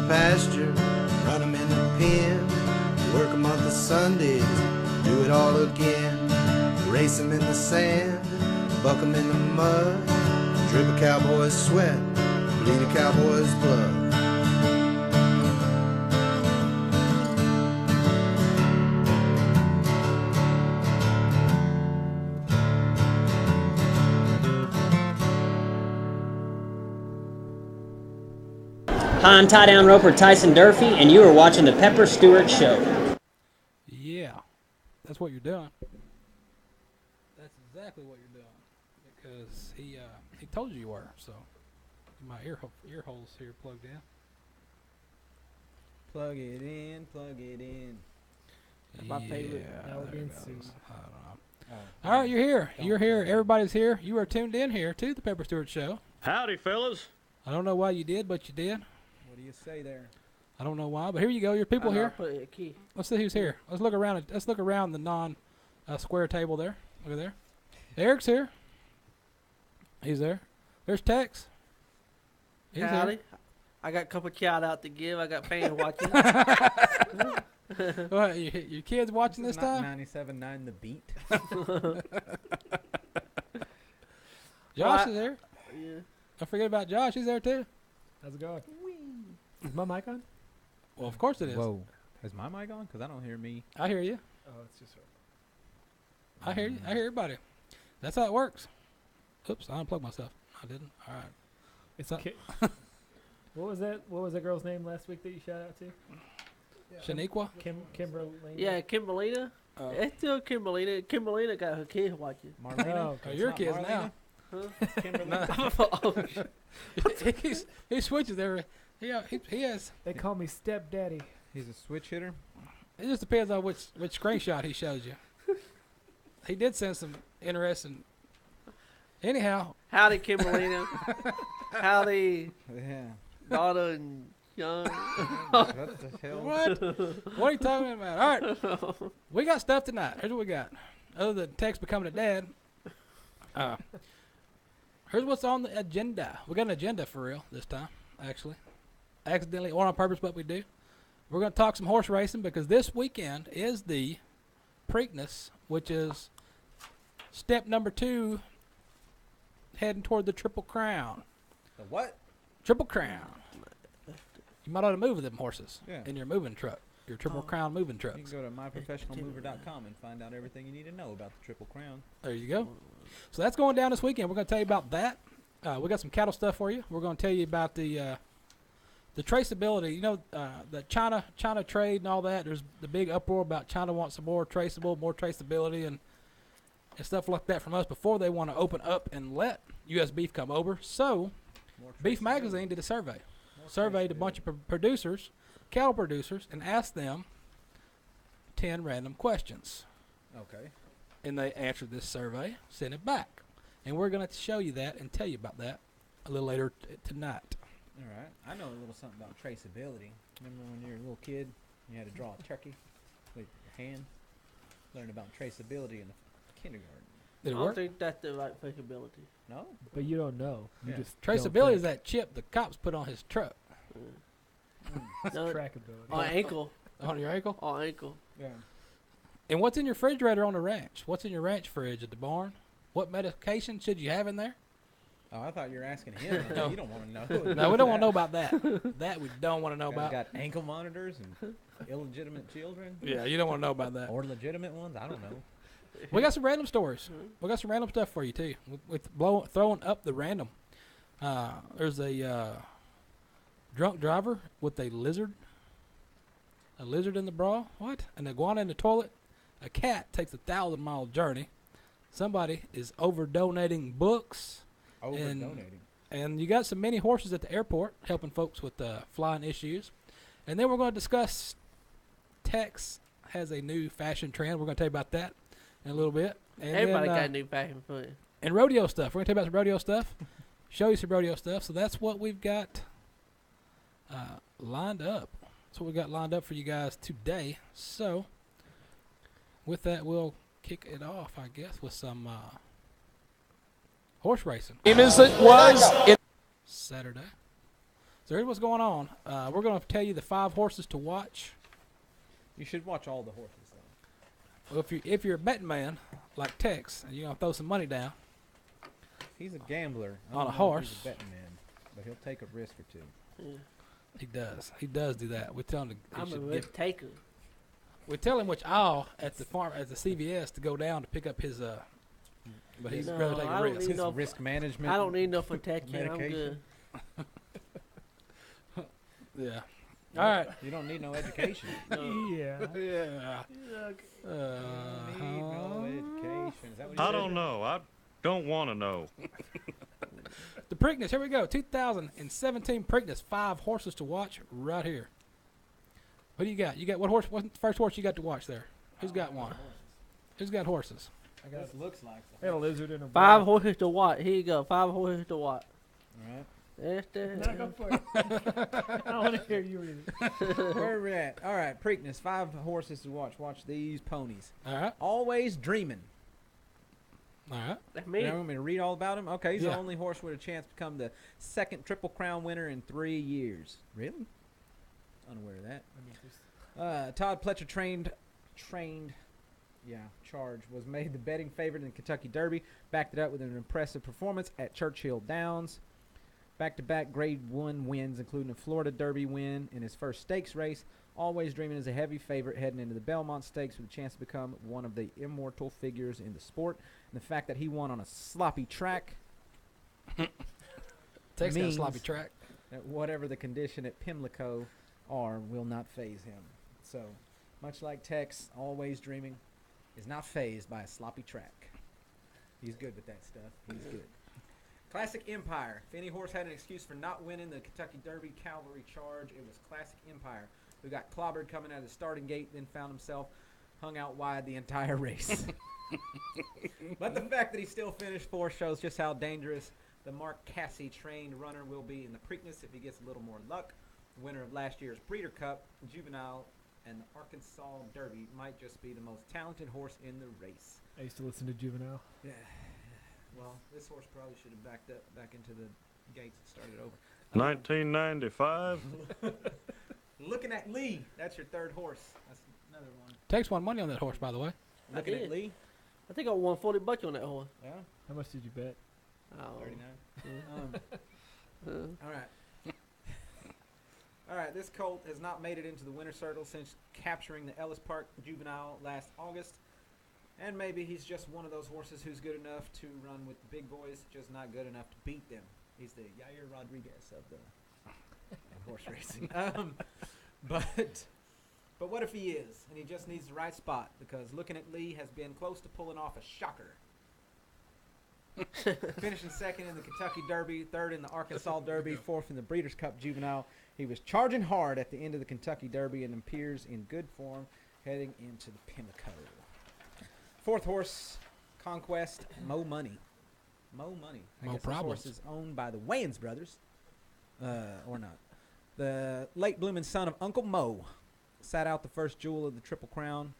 pasture, run 'em in the pen, work 'em on the Sundays, do it all again. Race 'em in the sand, buck 'em in the mud, drip a cowboy's sweat, bleed a cowboy's blood. Hi, I'm tie-down roper Tyson Durfee, and you are watching the Pepper Stewart Show. Yeah, that's what you're doing. That's exactly what you're doing, because he told you were. So my ear holes here plugged in. Plug it in, plug it in. My favorite elegance. All right, you're here. You're here. Everybody's here. You are tuned in here to the Pepper Stewart Show. Howdy, fellas. I don't know why you did, but you did. What do you say there? I don't know why, but here you go. Your people here. Put a key. Let's see who's here. Let's look around. Let's look around the non-square table there. Look at there. Eric's here. He's there. There's Tex. He's Howdy. here. I got a couple shout out to give. I got fans watching. What, your kids watching this time? 97.9 The Beat. Josh is there. Yeah. Don't forget about Josh. He's there too. How's it going? Is my mic on? Well, of course it is. Whoa. Is my mic on? Because I don't hear me. I hear you. Oh, it's just. I hear you. I hear everybody. That's how it works. Oops, I unplugged myself. I didn't. All right. It's okay. What was that? What was that girl's name last week that you shout out to? Shaniqua? Kimberly. Yeah, Kimberlina. It's still Kimberlina. Kimberlina got her kids watching. Marlena? Oh, Oh, your kids now. Huh? he switches every. He has. They call me stepdaddy. He's a switch hitter? It just depends on which screenshot he shows you. He did send some interesting. Anyhow. Howdy, Kimberlina. Howdy, Yeah. Donna and John. What the hell? What? What are you talking about? All right. We got stuff tonight. Here's what we got. Other than Tex becoming a dad. Here's what's on the agenda. We got an agenda for real this time, actually. Accidentally or on purpose, but we do. We're going to talk some horse racing because this weekend is the Preakness, which is step number 2 heading toward the Triple Crown. The what? Triple Crown. You might ought to move with them horses Yeah. in your moving truck, your Triple Crown moving You trucks. can go to myprofessionalmover.com and find out everything you need to know about the Triple Crown. There you go. So that's going down this weekend. We're going to tell you about that. We got some cattle stuff for you. We're going to tell you about the traceability. You know, the China trade and all that. There's the big uproar about China wants some more traceability and stuff like that from us before they want to open up and let U.S. beef come over. So Beef Magazine did a survey. Surveyed a bunch of producers, cattle producers, and asked them 10 random questions. Okay. And they answered this survey, sent it back. And we're going to show you that and tell you about that a little later tonight. All right. I know a little something about traceability. Remember when you were a little kid, you had to draw a turkey with your hand? Learn about traceability in the kindergarten. Did I it don't work? think that's the right flexibility. No? But you don't know. You Yeah. just Traceability don't is that chip the cops put on his truck. It's No, trackability. on ankle. On your ankle? On ankle. Yeah. And what's in your refrigerator on the ranch? What's in your ranch fridge at the barn? What medication should you have in there? Oh, I thought you were asking him. No. You don't want to know. No, we don't want to know about that. That we don't want to know about. Got ankle monitors and illegitimate children? Yeah, you don't want to know about that. Or legitimate ones? I don't know. We got some random stories. We got some random stuff for you, too. With throwing up the random. There's a drunk driver with a lizard. A lizard in the bra. What? An iguana in the toilet. A cat takes a 1,000-mile journey. Somebody is over-donating books. Over-donating. And you got some mini horses at the airport helping folks with flying issues. And then we're going to discuss Tex has a new fashion trend. We're going to tell you about that in a little bit. And Everybody then, got a new fashion for it. and rodeo stuff. We're going to tell you about some rodeo stuff, show you some rodeo stuff. So that's what we've got lined up. That's what we got lined up for you guys today. So with that, we'll kick it off, I guess, with some horse racing. Same as it was in Saturday. So here's what's going on. We're going to tell you the 5 horses to watch. You should watch all the horses, though. Well, if you're a betting man like Tex, and you're going to throw some money down, He's a gambler. I On don't a know if horse. He's a betting man, but he'll take a risk or two. Yeah. he does. He does do that. We tell him to. I'm a He should risk taker. we tell him which aisle at the CVS to go down to pick up his. But he's No, rather take I a don't risk. need His no- risk management. I don't need no protection. I'm Medication. good. Yeah. All right. You don't need no education. Yeah. Yeah. You don't need no education. Is that what you I said? don't know. I don't want to know. The Preakness. Here we go. 2017 Preakness. 5 horses to watch right here. What do you got? You got what horse? What's the first horse you got to watch there? Who's got one? Who's got horses? I got This looks like I got a lizard and a 5 ball. horses to watch. Here you go. 5 horses to watch. All right. That's No, go for it. I don't want to hear you read it. Where are we at? All right, Preakness. 5 horses to watch. Watch these ponies. All right. Always Dreaming. All right. That's You me. want me to read all about him? Okay, he's Yeah. the only horse with a chance to become the 2nd Triple Crown winner in 3 years. Really? Unaware of that. I mean, just- Todd Pletcher Charge was made the betting favorite in the Kentucky Derby. Backed it up with an impressive performance at Churchill Downs. Back-to-back Grade 1 wins, including a Florida Derby win in his first stakes race. Always Dreaming is a heavy favorite heading into the Belmont Stakes with a chance to become one of the immortal figures in the sport. And the fact that he won on a sloppy track, Tex got a Means- sloppy track. that whatever the condition at Pimlico are, will not phase him. So, much like Tex, Always Dreaming is not phased by a sloppy track. He's good with that stuff. He's good. Classic Empire. If any horse had an excuse for not winning the Kentucky Derby Cavalry Charge, it was Classic Empire, who got clobbered coming out of the starting gate, then found himself hung out wide the entire race. But the fact that he still finished 4th shows just how dangerous the Mark Cassie trained runner will be in the Preakness if he gets a little more luck. The winner of last year's Breeder Cup, Juvenile, and the Arkansas Derby might just be the most talented horse in the race. I used to listen to Juvenile. Yeah. Well, this horse probably should have backed up back into the gates and started over. 1995. Looking at Lee. That's your 3rd horse. That's another one. Tex won money on that horse, by the way. I Looking at did. Lee. I think I won $40 on that horse. Yeah. How much did you bet? Oh. 39. Uh, All right. All right, this colt has not made it into the winner's circle since capturing the Ellis Park Juvenile last August. And maybe he's just one of those horses who's good enough to run with the big boys, just not good enough to beat them. He's the Yair Rodriguez of the horse racing. But what if he is, and he just needs the right spot? Because Looking at Lee has been close to pulling off a shocker. Finishing 2nd in the Kentucky Derby, 3rd in the Arkansas Derby, 4th in the Breeders' Cup Juvenile. He was charging hard at the end of the Kentucky Derby and appears in good form heading into the Pimlico. 4th horse, Conquest, Mo Money. Mo Money. I Mo guess Problems. this horse is owned by the Wayans brothers, or not. The late blooming son of Uncle Mo sat out the first jewel of the Triple Crown.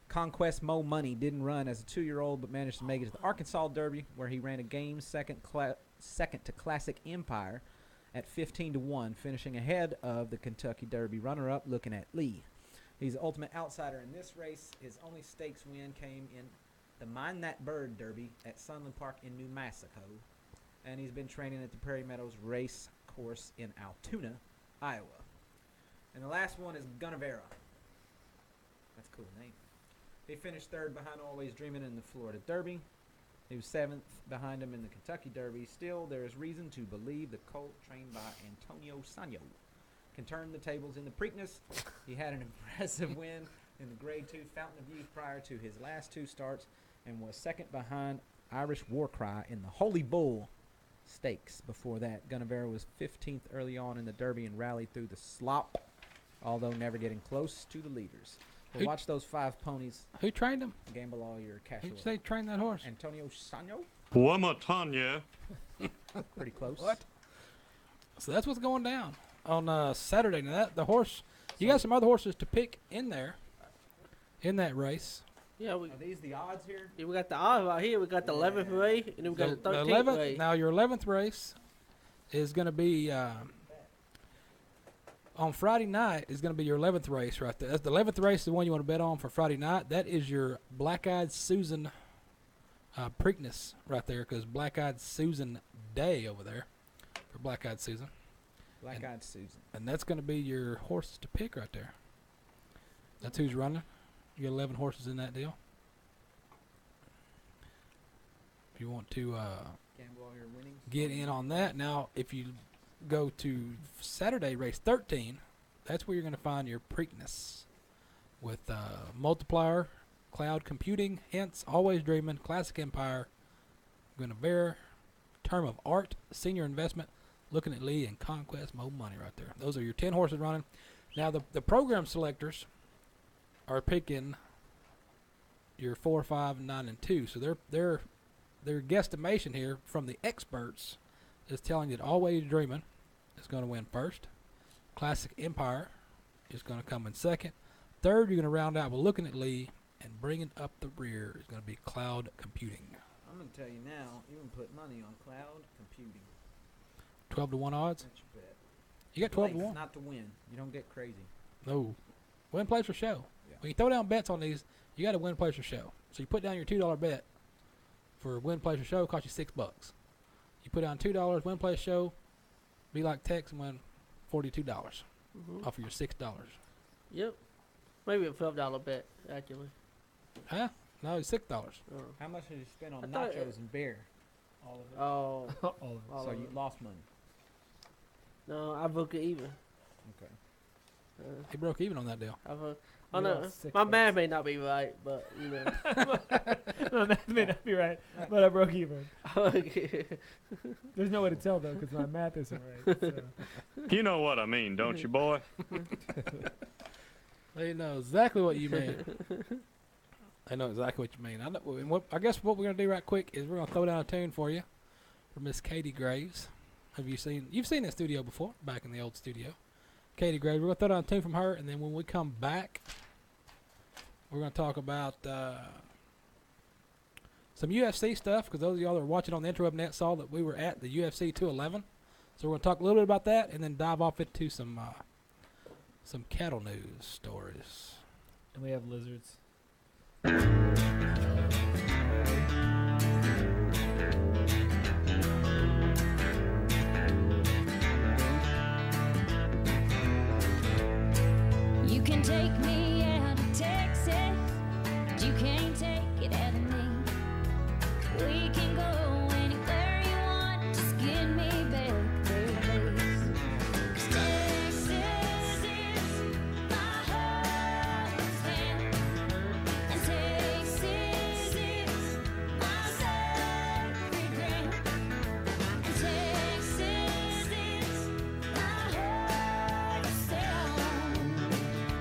Conquest Mo Money didn't run as a 2-year-old, but managed to make it to the Arkansas Derby, where he ran a game second to Classic Empire at 15-1, finishing ahead of the Kentucky Derby runner-up, Looking at Lee. He's the ultimate outsider in this race. His only stakes win came in the Mind That Bird Derby at Sunland Park in New Mexico, and he's been training at the Prairie Meadows Race Course in Altoona, Iowa. And the last one is Gunnevera. That's a cool name. He finished 3rd behind Always Dreaming in the Florida Derby. He was 7th behind him in the Kentucky Derby. Still, there is reason to believe the colt trained by Antonio Sanyo can turn the tables in the Preakness. He had an impressive win in the Grade 2 Fountain of Youth prior to his last 2 starts and was 2nd behind Irish Warcry in the Holy Bull Stakes. Before that, Gunnevera was 15th early on in the Derby and rallied through the slop, although never getting close to the leaders. Well, Who- watch those 5 ponies. Who trained him? Gamble all your cash. Who'd away. say trained that horse? Antonio Sanyo? Womatanya. Pretty close. What? So that's what's going down on Saturday. Now that the horse, you got some other horses to pick in there, in that race. yeah, Are these the odds here? we got the odds right here. We got the 11th race, and then we got the 13th race. Now your 11th race is going to be on Friday night is going to be your 11th race right there. That's the 11th race, the one you want to bet on for Friday night. That is your Black-Eyed Susan Preakness right there, because Black-Eyed Susan Day over there for Black-Eyed Susan. Black-Eyed Susan. And that's going to be your horses to pick right there. That's who's running. You got 11 horses in that deal. If you want to Gamble all your winnings. get in on that. Now, if you go to Saturday race 13, that's where you're going to find your Preakness with Multiplier, Cloud Computing, Hence, Always Dreaming, Classic Empire, Guinevere, Term of Art, Senior Investment, Looking at Lee, and Conquest Mo Money right there. Those are your 10 horses running. Now, the program selectors are picking your 4, 5, 9, and 2. So their guesstimation here from the experts is telling you that Always Dreaming is going to win first. Classic Empire is going to come in second. Third, you're going to round out with Looking at Lee, and bringing up the rear is going to be Cloud Computing. I'm going to tell you now, you can put money on Cloud Computing. 12 to 1 odds. That's your bet. You got 12 to Place 1. not to win. You don't get crazy. No. Win, place, or show. Yeah. When you throw down bets on these, you got to win, place, or show. So you put down your $2 bet for win, place, or show, it costs you $6. You put down $2, win, place, show, be like Tex and win $42 off of your $6. Yep. Maybe a $12 bet, actually. Huh? No, it's $6. How much did you spend on I thought nachos and beer? All of it. Oh. All of it. All So of you it. lost money. No, I book it even. Okay. He broke even on that deal. I You know. lost $6. My math may not be right, but, you know. No, that may not be right, but I broke even. Okay. There's no way to tell though, because my math isn't right. So. You know what I mean, don't you, boy? They know exactly what you mean. They know exactly what you mean. I guess what we're going to do right quick is we're going to throw down a tune for you for Miss Katie Graves. You've seen that studio before, back in the old studio. Katie Graves. We're going to throw down a tune from her, and then when we come back, we're going to talk about some UFC stuff, because those of y'all that are watching on the intro of net saw that we were at the UFC 211. So we're going to talk a little bit about that, and then dive off into some cattle news stories. And we have lizards. You can take me out of Texas, but you can't take it out of me. We can go anywhere you want, just get me back there, please. 'Cause Texas is my hometown, and Texas is my sacred ground, and Texas is my hometown.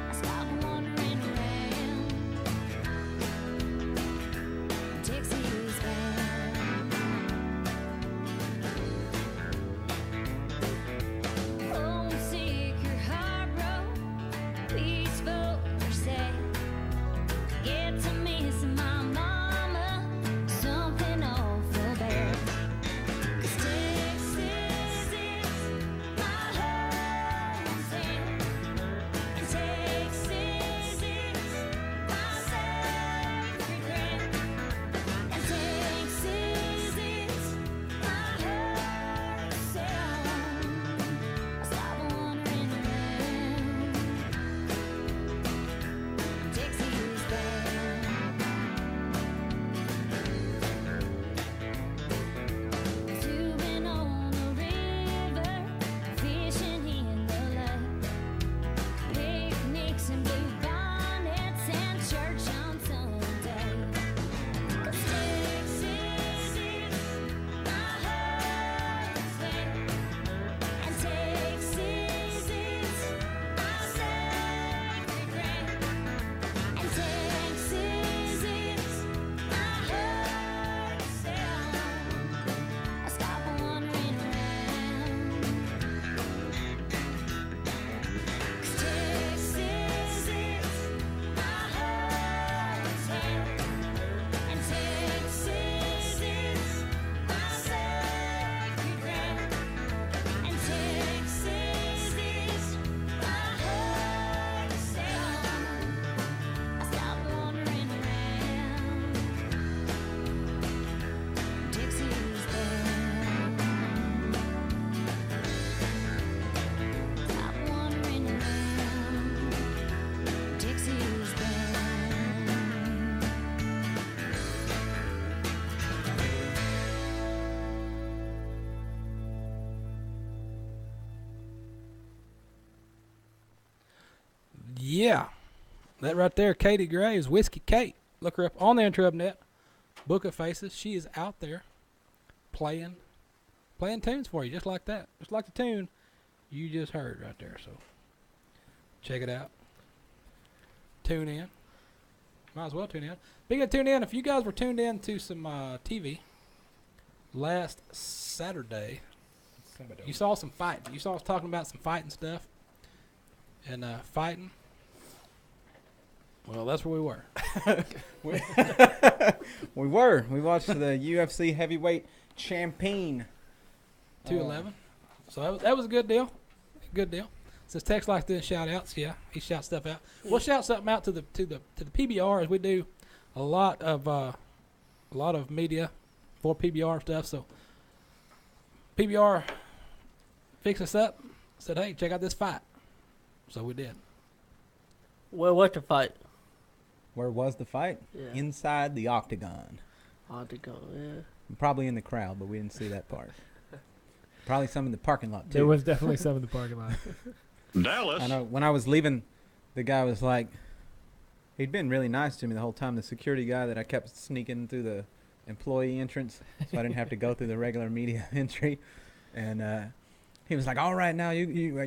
I stopped wandering around. Yeah. That right there, Katie Gray, is Whiskey Kate. Look her up on the Interruptnet. Book of Faces. She is out there playing tunes for you, just like that. Just like the tune you just heard right there. So check it out. Tune in. Might as well tune in. Speaking of tune in, if you guys were tuned in to some TV last Saturday, you saw some fighting. You saw us talking about some fighting stuff. And fighting. Well, that's where we were. We were. We watched the UFC heavyweight champion. 211. So that was a good deal. Good deal. Since Tex likes doing shout outs, yeah, he shouts stuff out. We'll shout something out to the PBR as we do a lot of media for PBR stuff. So PBR fixed us up, said, hey, check out this fight. So we did. Well, what's the fight? Where was the fight? Yeah. Inside the octagon. Octagon, yeah. Probably in the crowd, but we didn't see that part. Probably some in the parking lot, too. There was definitely some in the parking lot. Dallas. I know. When I was leaving, the guy was like, he'd been really nice to me the whole time. The security guy that I kept sneaking through the employee entrance, so I didn't have to go through the regular media entry. And he was like, "All right, now you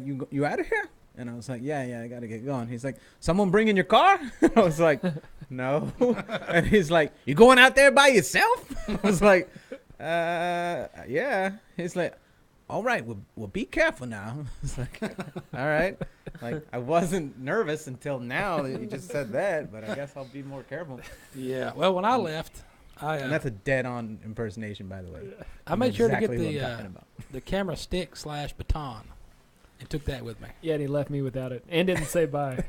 out of here?" And I was like, "Yeah, I got to get going." He's like, "Someone bring in your car?" I was like, "No." And he's like, "You going out there by yourself?" I was like, "Yeah." He's like, "All right, well, be careful now." I was like, "All right." Like, I wasn't nervous until now that you just said that, but I guess I'll be more careful. Yeah. Well, when I left, And that's a dead-on impersonation, by the way. I made sure to Exactly get what I'm talking about. the camera stick / baton and took that with me. Yeah, and he left me without it and didn't say bye.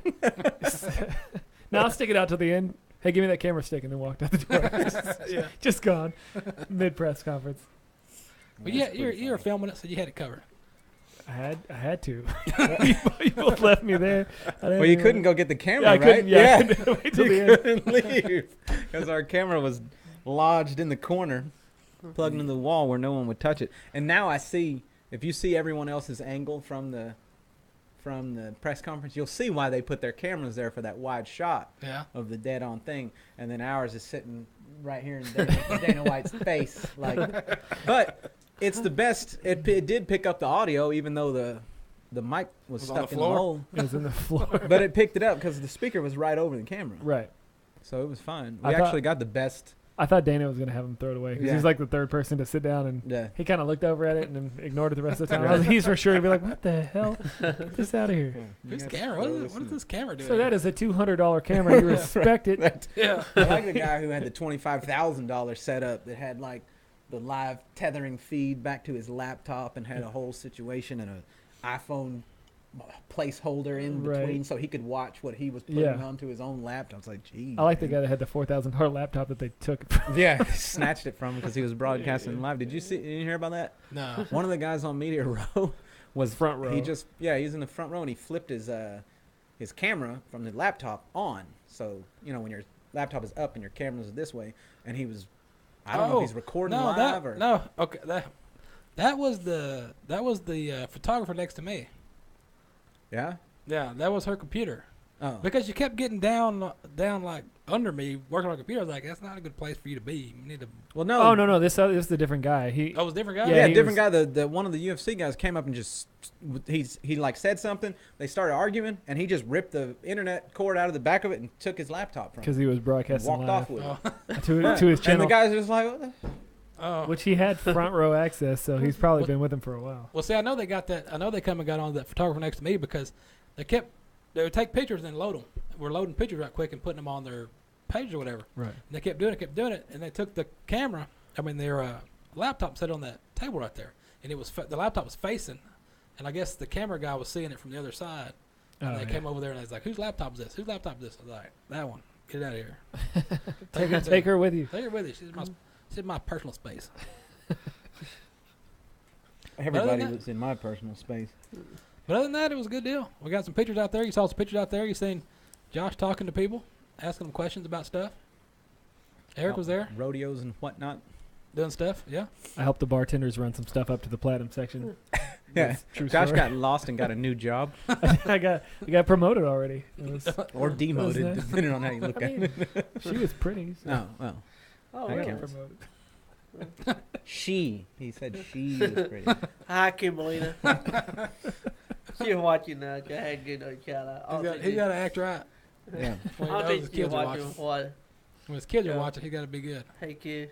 Now I'll stick it out to the end. Hey, give me that camera stick, and then walked out the door. Just gone. Mid press conference. But yeah, you were filming it, so you had it covered. I had to. You both left me there. Well, you couldn't go get the camera, I right? couldn't, yeah. I couldn't wait till You the end. couldn't leave because our camera was lodged in the corner, plugged into the wall where no one would touch it. And now I see, if you see everyone else's angle from the press conference, you'll see why they put their cameras there for that wide shot of the dead-on thing. And then ours is sitting right here in Dana White's face. But it's the best. It did pick up the audio, even though the mic was stuck in the hole. It was in the floor. But it picked it up because the speaker was right over the camera. Right. So it was fine. We actually got the best. I thought Dana was going to have him throw it away. 'Cause he was like the third person to sit down, and he kind of looked over at it and then ignored it the rest of the time. He's for sure to be like, "What the hell? Get this out of here." Who's camera? What is this camera doing? So that is a $200 camera. You respect it. Yeah. I like the guy who had the $25,000 setup that had like the live tethering feed back to his laptop and had a whole situation and an iPhone placeholder in between so he could watch what he was putting onto his own laptop. I was like, geez. I like the guy that had the $4,000 laptop that they took. Snatched it from him because he was broadcasting live. Did you hear about that? No. One of the guys on Media Row was front row. He's in the front row and he flipped his camera from the laptop on. So, when your laptop is up and your camera's this way, and he was, I don't know if he's recording live or. No, okay. That was the photographer next to me. Yeah? Yeah, that was her computer. Oh. Because you kept getting down like under me working on a computer. I was like, that's not a good place for you to be. You need to. Well, no. Oh no, this is a different guy. It was a different guy. Yeah, different guy. The one of the UFC guys came up and just he like said something. They started arguing, and he just ripped the internet cord out of the back of it and took his laptop from him. Because he was broadcasting walked live off with it to his channel. And the guy's just like, what the? Oh. Which he had front row access, so he's probably been with him for a while. Well, see, I know they got that. I know they come and got on that photographer next to me because they would take pictures and load them. We're loading pictures right quick and putting them on their page or whatever. Right. And they kept doing it, and they took the camera. Their laptop set on that table right there, and it was the laptop was facing, and I guess the camera guy was seeing it from the other side. And they came over there and they was like, "Whose laptop is this? Whose laptop is this?" I was like, "That one. Get it out of here. Take her with you. Take her with you. She's my personal space." Everybody was in my personal space. But other than that, it was a good deal. We got some pictures out there. You saw some pictures out there. You seen Josh talking to people, asking them questions about stuff. Eric was there. Rodeos and whatnot. Doing stuff, yeah. I helped the bartenders run some stuff up to the platinum section. Yeah, That's true Josh story. got lost and got a new job, I got promoted already. It was, or demoted, nice. depending on how you look I at mean, it. she was pretty. So Oh, well. Oh, I I really? got guess. promoted. She. He said she was pretty. Hi, Kimberlina. She's watching now. I had good no child. He got to act right. Yeah. When, he I knows think his she's kids are watching watching. what? When his kids are Yeah. watching, he got to be good. Hey, kid.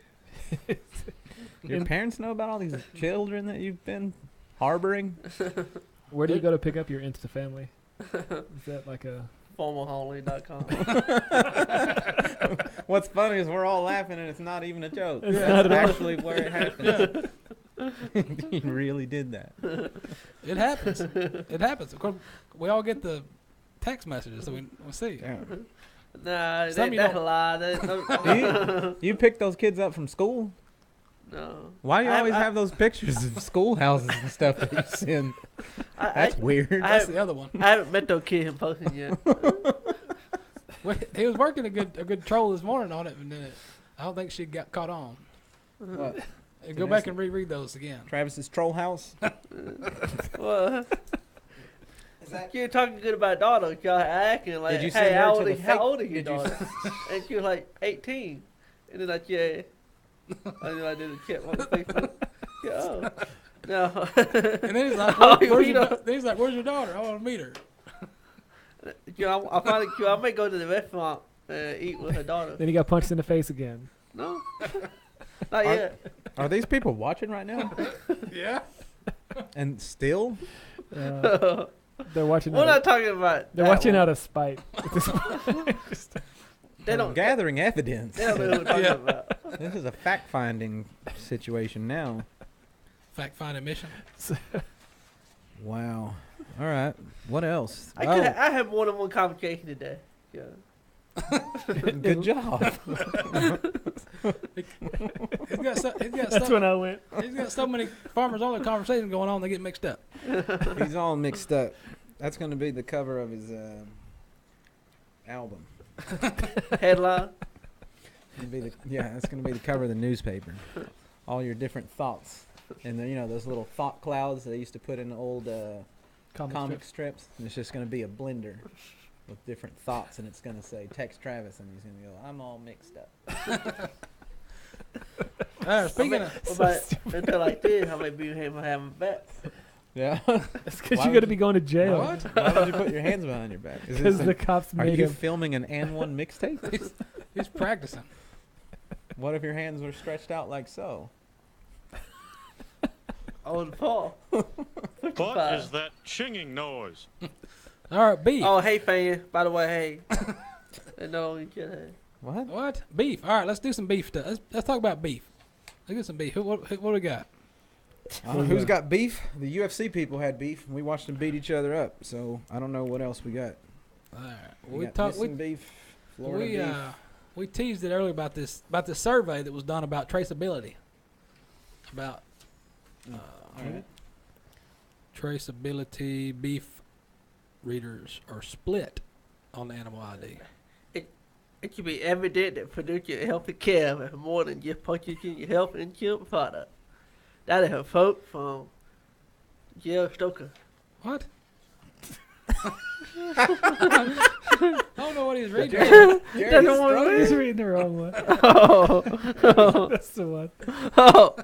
Your parents know about all these children that you've been harboring? Where do you go to pick up your Insta family? Is that like a? Formalhonly.com. What's funny is we're all laughing and it's not even a joke. It's That's not at all. actually where it happened. He really did that. It happens. It happens. Of course, we all get the text messages, so we see. Yeah. Nah, Some you that's a don't- lie. You pick those kids up from school? No. Why do you I- always I- have those pictures of schoolhouses and stuff that you send? I, That's weird. That's the other one. I haven't met no kid in posting yet. He was working a good troll this morning on it, and then I don't think she got caught on. What? And go back and reread those again. Travis's troll house? Well, you're talking good about daughter. Y'all acting like, Did you hey, send her how to old, the is, how fake- old is your did you daughter? And she was like 18. And then like, yeah. And then I did a check on Facebook. Yeah, oh. No. And then he's like, Oh, where's you your know- then he's like, "Where's your daughter? I want to meet her." I finally, I may go to the restaurant and eat with her daughter. Then he got punched in the face again. No. Not yet. Are these people watching right now? Yeah. And still? They're watching. We're out not of, talking about they're that watching one. out of spite. At this point. They don't, Gathering evidence. they don't know what we're talking Yeah. about. This is a fact-finding situation now. Fact finding mission. Wow. All right. What else? I had more than one conversation today. Yeah. Good job. He's got That's when I went. he's got so many farmers only conversations going on they get mixed up. He's all mixed up. That's going to be the cover of his album. Headline. That's going to be the cover of the newspaper. All your different thoughts. And then, those little thought clouds they used to put in the old comic strips. And it's just going to be a blender with different thoughts, and it's going to say Tex Travis, and he's going to go, I'm all mixed up. Speaking of, What about until like this, how many people having back? Yeah. That's because Why you're would gonna be going to jail. what? Why would you put your hands behind your back? Is Because this the cops are made you him. filming an and one mixtape? He's practicing. What if your hands were stretched out like so? On Paul. What is that chinging noise? All right, beef. Oh, hey, fan. By the way, hey. No, you can't. Hey. What? What? Beef. All right, let's do some beef stuff. Let's talk about beef. Let's get some beef. What do we got? Who's got beef? The UFC people had beef, and we watched them beat each other up. So I don't know what else we got. All right. We We got talked. missing beef, Florida We beef. we teased it earlier about this survey that was done about traceability. About All right. traceability. Beef readers are split on the animal ID. It should be evident that producing a healthy calf is more than just purchasing your health insurance product. That is a quote from Jill Stoker. What? I don't know what he's reading. Jerry That's the one Stroker? He's reading the wrong one. Oh, That's the one. oh.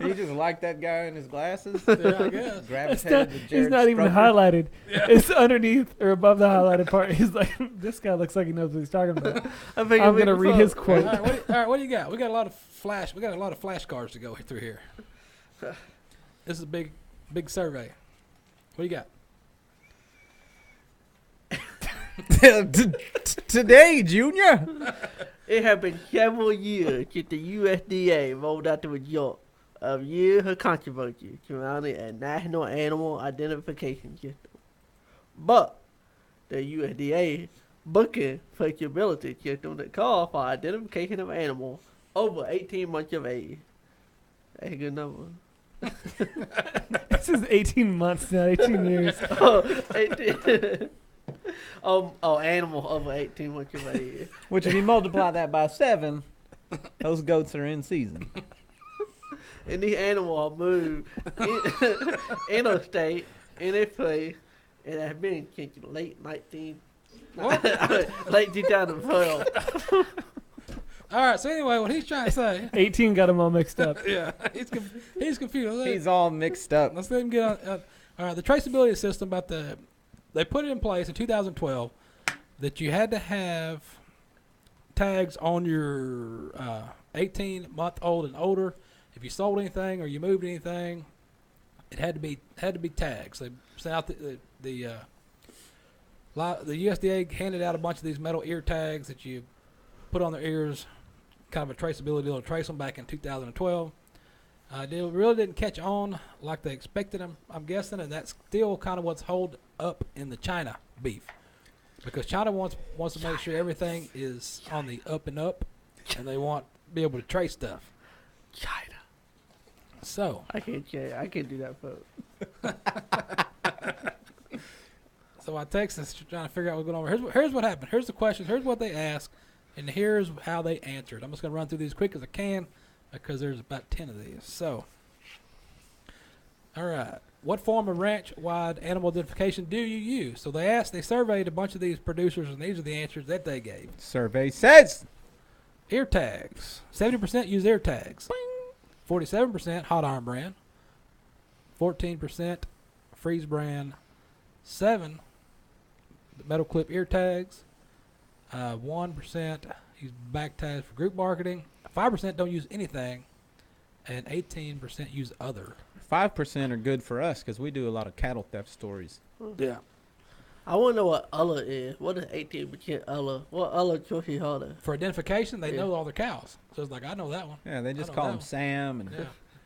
You just like that guy in his glasses? Yeah, I guess. It's Gravitated not, to he's Jared not even Stroker? highlighted. It's underneath or above the highlighted part. He's like, this guy looks like he knows what he's talking about. I think I'm gonna read his All quote. right, what do you got? We got a lot of flash. We got a lot of flashcards to go through here. This is a big survey. What do you got? Today, Junior. It has been several years since the USDA rolled out the result of years of controversy surrounding a national animal identification system. But the USDA booking flexibility system that calls for identification of animals over 18 months of age. That's a good number. This is 18 months, not 18 years. 18. Animal over 18 months of age. Which, if you multiply that by 7, those goats are in season. and these animals move interstate in a place, and have been since late 2012. All right. So anyway, what he's trying to say, 18 got them all mixed up. yeah, he's confused. He's all mixed up. Let's let him get on. All right, the traceability system they put it in place in 2012 that you had to have tags on your 18-month-old and older. If you sold anything or you moved anything, it had to be tags. They sent out the USDA handed out a bunch of these metal ear tags that you put on their ears, kind of a traceability deal to trace them back in 2012. They really didn't catch on like they expected them, I'm guessing, and that's still kind of what's hold up in the China beef. Because China wants to make sure everything is on the up and up, and they want to be able to trace stuff. China. So I can't do that, folks. So I Texas trying to figure out what's going on. Here's what happened. Here's the questions. Here's what they asked, and here's how they answered. I'm just going to run through these quick as I can because there's about 10 of these. So, all right. What form of ranch-wide animal identification do you use? So they surveyed a bunch of these producers, and these are the answers that they gave. Survey says Ear tags. 70% use ear tags. 47% hot iron brand. 14% freeze brand. 7 metal clip ear tags. 1% use back tags for group marketing. 5% don't use anything, and 18% use other. 5% are good for us because we do a lot of cattle theft stories. Yeah. I want to know what ULA is. What is 18% ULA? What ULA Chelsea Harder? For identification, they know all their cows. So it's like, I know that one. Yeah, they just I know call that them one. Sam, and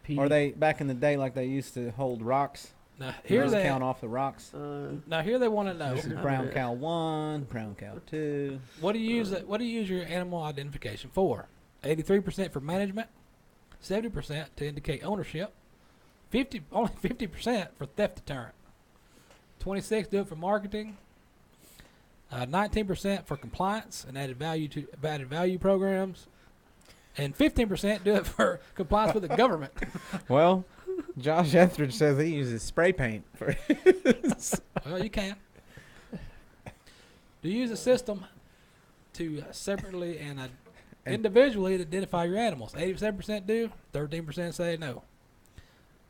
Yeah. or they back in the day like they used to hold rocks. Now Here here they they count off the rocks. now here they want to know This is brown cow 1, brown cow 2. what do you use your animal identification for? 83% for management, 70% to indicate ownership, only 50% for theft deterrent, 26% do it for marketing, 19% for compliance and added value programs, and 15% do it for compliance with the government. Well, Josh Etheridge says he uses spray paint for his. Well, you can. Do you use a system to separately and individually identify your animals? 87% do, 13% say no.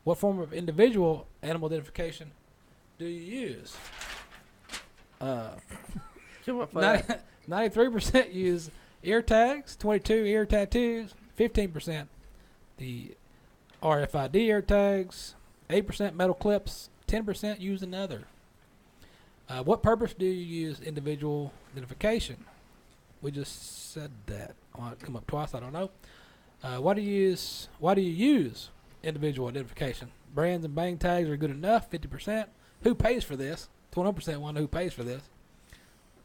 What form of individual animal identification do you use? 93% use ear tags, 22% ear tattoos, 15% the RFID ear tags, 8% metal clips, 10% use another. What purpose do you use individual identification? We just said that. Oh, it come up twice. I don't know. Why do you use individual identification? Brands and bang tags are good enough. 50%. Who pays for this? 21% want to know who pays for this.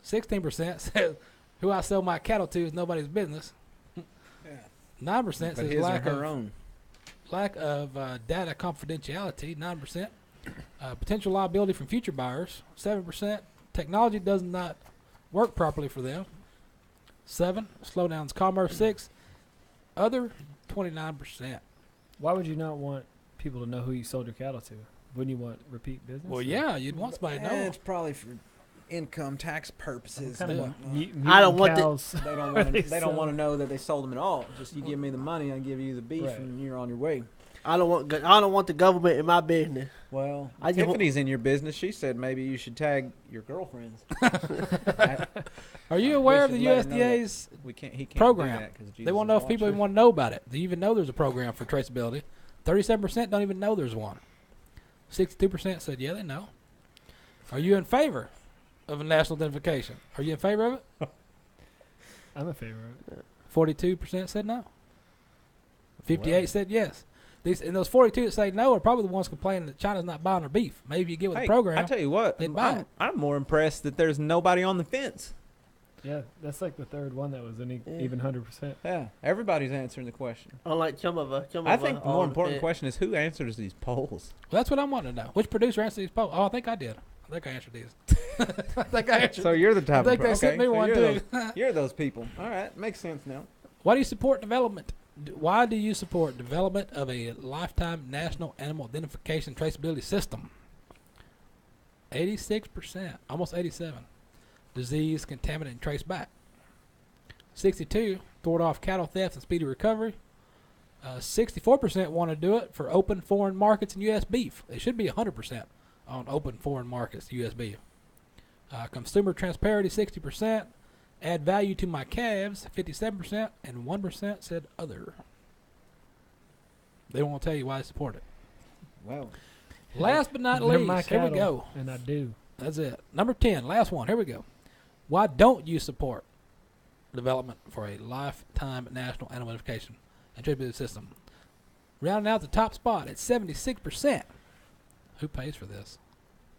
16% says who I sell my cattle to is nobody's business. 9% But says his or her own. lack of data confidentiality. 9%. Potential liability from future buyers. 7%. Technology does not work properly for them. 7. Slowdowns commerce. 6. Other. 29%. Why would you not want people to know who you sold your cattle to? Wouldn't you want repeat business? Well, yeah, you'd want somebody to know. It's probably for income tax purposes. Kind of and whatnot. I don't want cows. They don't want to. They don't want to know that they sold them at all. Just you give me the money, I give you the beef, Right. and you're on your way. I don't want the government in my business. Well, I just Tiffany's in your business. She said maybe you should tag your girlfriends. Are you aware of the should let her know that USDA's He can't program? do that 'cause They Jesus want to know is if people even watching. want to know about it. Do you even know there's a program for traceability? 37% don't even know there's one. 62% said, yeah, they know. Are you in favor of a national identification? Are you in favor of it? I'm a favor of it. 42% said no. 58 said yes. And those 42 that say no are probably the ones complaining that China's not buying their beef. Maybe you get with Hey, the program. I tell you what, they'd buy it. I'm more impressed that there's nobody on the fence. Yeah, that's like the third one that was even 100%. Yeah, everybody's answering the question. Unlike some of us. I think the more important question is who answers these polls. Well, that's what I'm wanting to know. Which producer answered these polls? Oh, I think I did. I think I answered these. I think I answered. So you're the type I think of they sent me one you're too. You're those people. All right, makes sense now. Why do you support development Why do you support development of a lifetime national animal identification traceability system? 86%, almost 87. Disease, contaminant, and trace back. 62, thwart off cattle theft and speedy recovery. 64% want to do it for open foreign markets and U.S. beef. It should be 100% on open foreign markets, U.S. beef. Consumer transparency, 60%. Add value to my calves, 57%. And 1% said other. They won't tell you why they support it. Well, Last but not They're my least, here we cattle, go. and I do. That's it. Number 10, last one. Here we go. Why don't you support development for a lifetime national animal identification and traceability system? Rounding out the top spot at 76%. Who pays for this?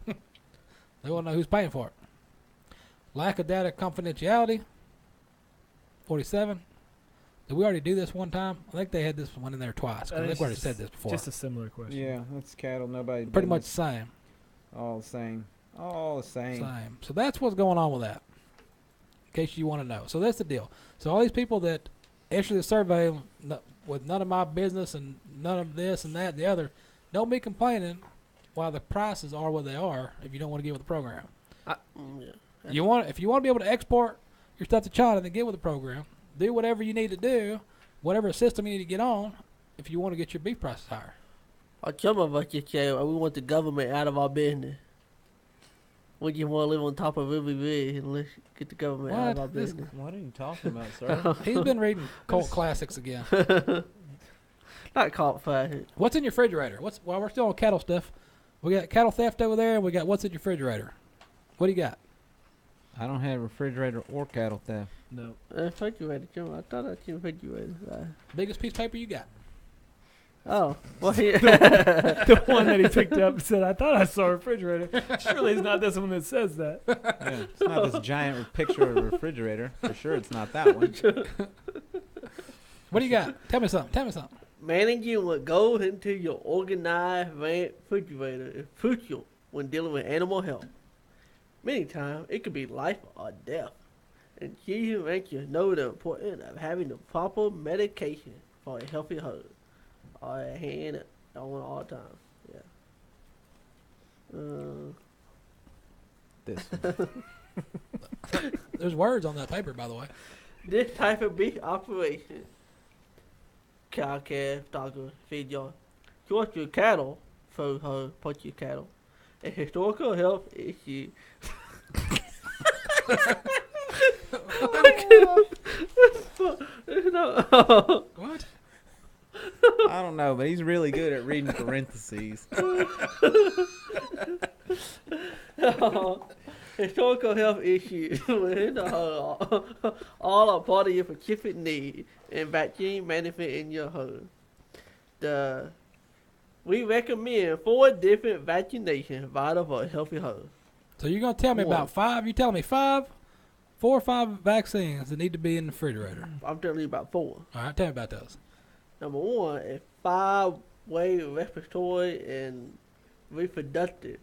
They want to know who's paying for it. Lack of data confidentiality, 47. Did we already do this one time? I think they had this one in there twice. 'Cause I think we already said this before. Just a similar question. yeah, that's cattle. Nobody. Pretty much the business. same. All the same. All the same. Same. So that's what's going on with that. In case you want to know. So that's the deal. So all these people that issue the survey with none of my business and none of this and that and the other, don't be complaining while the prices are what they are if you don't want to get with the program. Yeah. If you want to be able to export your stuff to China, then get with the program. Do whatever you need to do, whatever system you need to get on, if you want to get your beef prices higher. Some of us just say we want the government out of our business. We just want to live on top of everything and let's get the government out of What? our business. What are you talking about, sir? He's been reading cult classics again. Not caught fire. What's in your refrigerator? While we're still on cattle stuff, we got cattle theft over there, and we got what's in your refrigerator. What do you got? I don't have refrigerator or cattle theft. No. Refrigerator, Jim. I thought I seen refrigerator. Biggest piece of paper you got? Oh, well, yeah. The one that he picked up and said, I thought I saw a refrigerator. Surely it's not this one that says that. Yeah, it's not this giant picture of a refrigerator. For sure, it's not that one. What do you got? Tell me something. Managing what goes into your organized refrigerator is crucial when dealing with animal health. Many times, it could be life or death. And you make you know the importance of having the proper medication for a healthy herd. Or a hand on all the time. Yeah. This one. There's words on that paper, by the way. This type of beef operation, cow, calf, dogger, feed yard, source your cattle, for her, put your cattle, a historical health issue. What? I don't know, but he's really good at reading parentheses. Historical health issues within the herd all are part of your specific need and vaccine management in your herd. We recommend 4 different vaccinations vital for a healthy herd. So you're going to tell me about 5? You're telling me 4 or 5 vaccines that need to be in the refrigerator. I'm telling you about 4. All right, tell me about those. Number 1 is 5-way respiratory and reproductive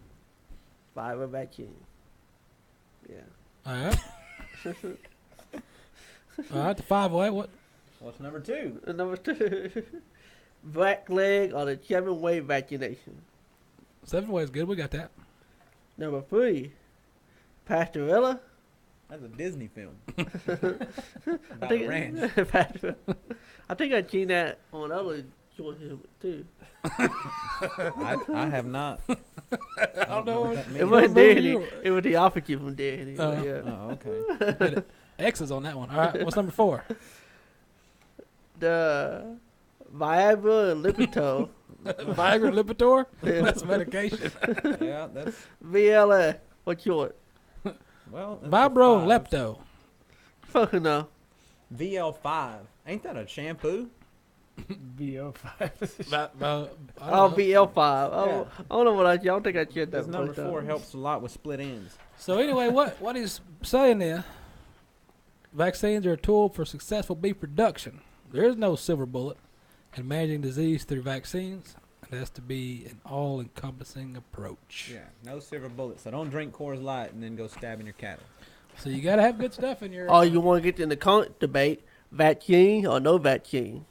viral vaccine. Yeah. All right. All right, the 5-way. What? What's number 2? And number 2, black leg or the 7-way vaccination. 7-way is good. We got that. Number 3, pastorella. That's a Disney film. I About think a ranch. I think I've seen that on other choices too. I have not. I don't know what that It means. wasn't Remember Disney. you- It was the opposite from Disney. Yeah. Oh, okay. X's on that one. All right, what's number 4? The Viagra and Lipitor. Viagra and Lipitor? That's medication. Yeah, that's VLS. What's yours? well. that's Vibro the and five. Lepto. Fucking no. VL5. Ain't that a shampoo? VO5. Oh, VL5. Oh, Yeah. I don't know what I don't think I said that. Because number first time. 4 helps a lot with split ends. So anyway, what he's saying is, vaccines are a tool for successful beef production. There is no silver bullet in managing disease through vaccines. It has to be an all-encompassing approach. Yeah, no silver bullets. So don't drink Coors Light and then go stabbing your cattle. So you got to have good stuff in your. Oh, you want to get in the current debate, vaccine or no vaccine?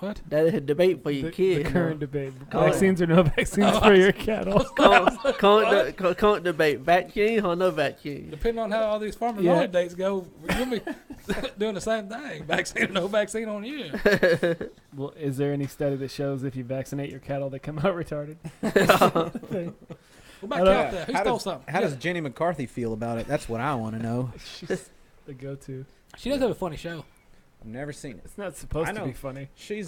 What? That is a debate for your The kids. current debate. Oh. Vaccines or no vaccines for your cattle. Current debate. Vaccine or no vaccine? Depending on how all these farmers' Yeah. holidays go, you'll be doing the same thing. Vaccine or no vaccine on you. Well, is there any study that shows if you vaccinate your cattle, they come out retarded? What about Cal there? Who stole something? How does Jenny McCarthy feel about it? That's what I want to know. She's the go-to. She does have a funny show. I've never seen it. It's not supposed I to know. be funny. She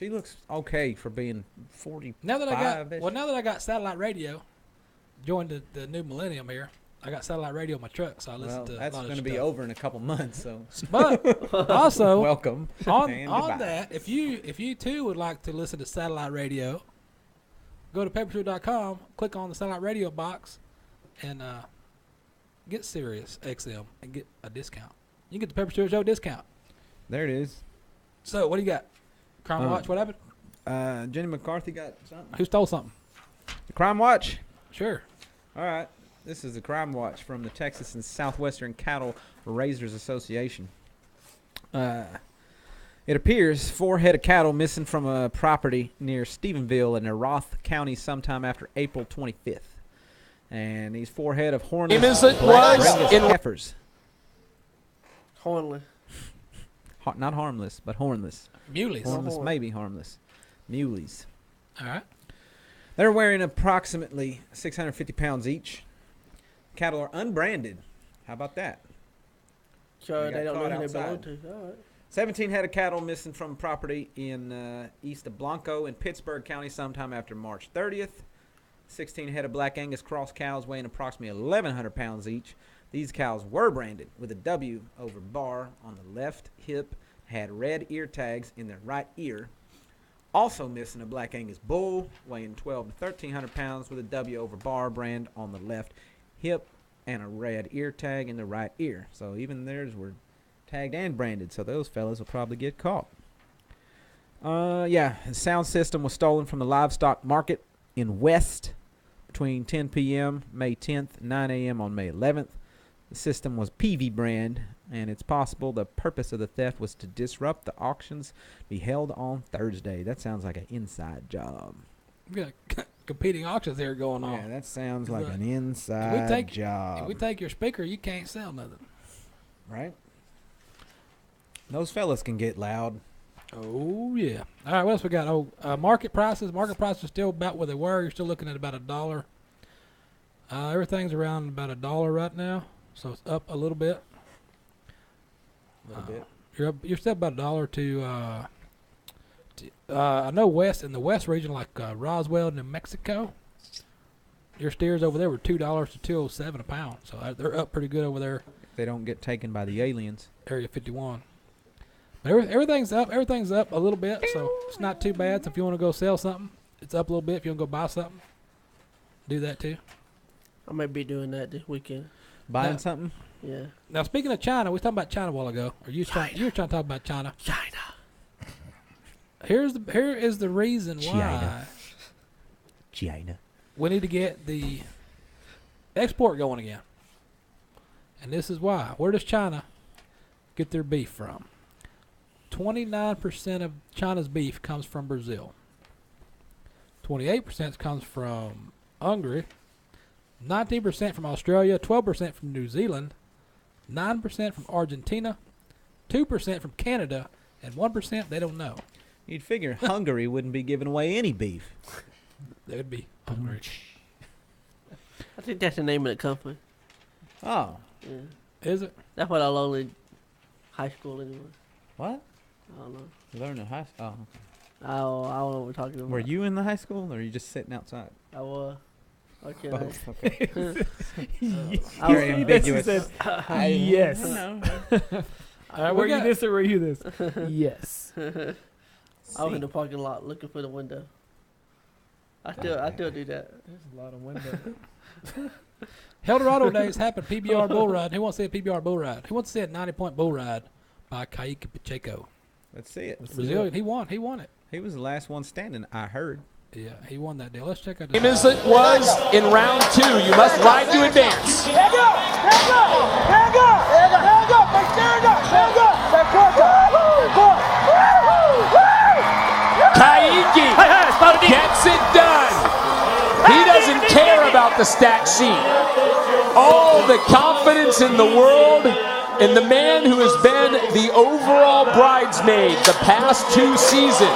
looks okay for being 40. Now that I got satellite radio, joined the new millennium here. I got satellite radio in my truck, so I listen Well, to. that's going going to be over in a couple months. So But also, welcome. on and goodbye. that, if you too would like to listen to satellite radio, go to pepperstewart.com, click on the satellite radio box, and get Sirius XM and get a discount. You can get the Pepper Stewart Show discount. There it is. So what do you got? Crime Watch. What happened? Jenny McCarthy got something. Who stole something? The Crime Watch. Sure. All right. This is the Crime Watch from the Texas and Southwestern Cattle Raisers Association. It appears 4 head of cattle missing from a property near Stephenville in Roth County sometime after April 25th. And these 4 head of hornless black Angus heifers. Hornless. Not harmless, but hornless. Muleys. Hornless, maybe harmless. Muleys. All right. They're weighing approximately 650 pounds each. Cattle are unbranded. How about that? So They they got don't know caught who they belong outside. to. All right. 17 head of cattle missing from property in east of Blanco in Pittsburgh County sometime after March 30th. 16 head of black Angus cross cows weighing approximately 1,100 pounds each. These cows were branded with a W over bar on the left hip, had red ear tags in their right ear. Also missing a black Angus bull weighing 12 to 1,300 pounds with a W over bar brand on the left hip and a red ear tag in the right ear. So even theirs were tagged and branded, so those fellas will probably get caught. The sound system was stolen from the livestock market in West between 10 p.m. May 10th, 9 a.m. on May 11th. The system was PV brand, and it's possible the purpose of the theft was to disrupt the auctions be held on Thursday. That sounds like an inside job. We got competing auctions here going on. Yeah, that sounds like Look, an inside job. If we take your speaker, you can't sell nothing. Right? Those fellas can get loud. Oh, yeah. All right, what else we got? Market prices. Market prices are still about where they were. You're still looking at about $1. Everything's around about $1 right now, so it's up a little bit. A little bit. You're still about $1 to I know in the west region, like Roswell, New Mexico, your steers over there were $2 to $2.07 a pound, so they're up pretty good over there. They don't get taken by the aliens. Area 51. But everything's up a little bit, so it's not too bad. So if you want to go sell something, it's up a little bit. If you want to go buy something, do that too. I might be doing that this weekend. Buying No. something? Yeah. Now speaking of China, we was talking about China a while ago. Or you were trying to talk about China. Here is the reason why China. we need to get the export going again. And this is why. Where does China get their beef from? 29% of China's beef comes from Brazil. 28% comes from Hungary. 19% from Australia. 12% from New Zealand. 9% from Argentina. 2% from Canada. And 1% they don't know. You'd figure Hungary wouldn't be giving away any beef. They would be Hungary. I think that's the name of the company. Oh. Yeah. Is it? That's what I learned in high school anyway. What? I don't know. You learned in high school? Oh, I don't know what we're talking about. Were you in the high school, or are you just sitting outside? I was. Okay. Both. Okay. I Very ambiguous. Yes. Yes. All right, Were you this or were you this? Yes. I was in the parking lot looking for the window. I still do that. There's a lot of windows. Eldorado Days happened. PBR bull ride. Who wants to see a PBR bull ride? Who wants to see a 90-point bull ride by Kaique Pacheco? Let's see it. Brazilian. He won it. He was the last one standing, I heard. Yeah, he won that deal. Let's check out Same as it was in round 2. You must ride to advance. the stat sheet. All the confidence in the world in the man who has been the overall bridesmaid the past 2 seasons,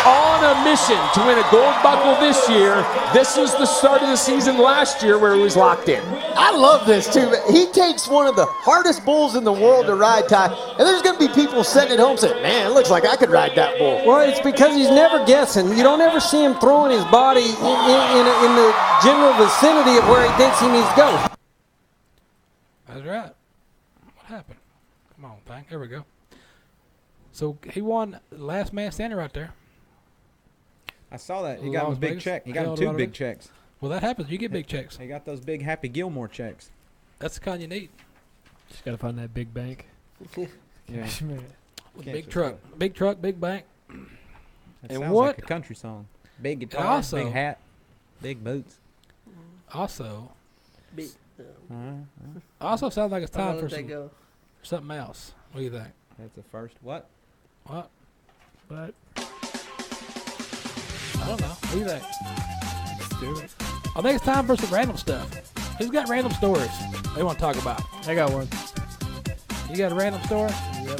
on a mission to win a gold buckle this year. This was the start of the season last year where he was locked in. I love this too. He takes one of the hardest bulls in the world to ride, Ty, and there's going to be people sitting at home saying, man, it looks like I could ride that bull. Well, it's because he's never guessing. You don't ever see him throwing his body in the general vicinity of where he thinks he needs to go. That's right. What happened? Come on, thing. There we go. So he won last man standing right there. I saw that. He got him a big check. He got him 2 big checks. Well, that happens. You get big checks. He got those big Happy Gilmore checks. That's the kind you need. Just got to find that big bank. Yeah. Big truck. Big truck, big bank. That And sounds what? like a country song. Big guitar, also, big hat, big boots. Also, Big, also sounds like it's I'll time let for that go. something else. What do you think? That's the first. What? What? But I don't know. What do you think? let's do it. I think it's time for some random stuff. Who's got random stories they want to talk about? I got one. You got a random story? Yep.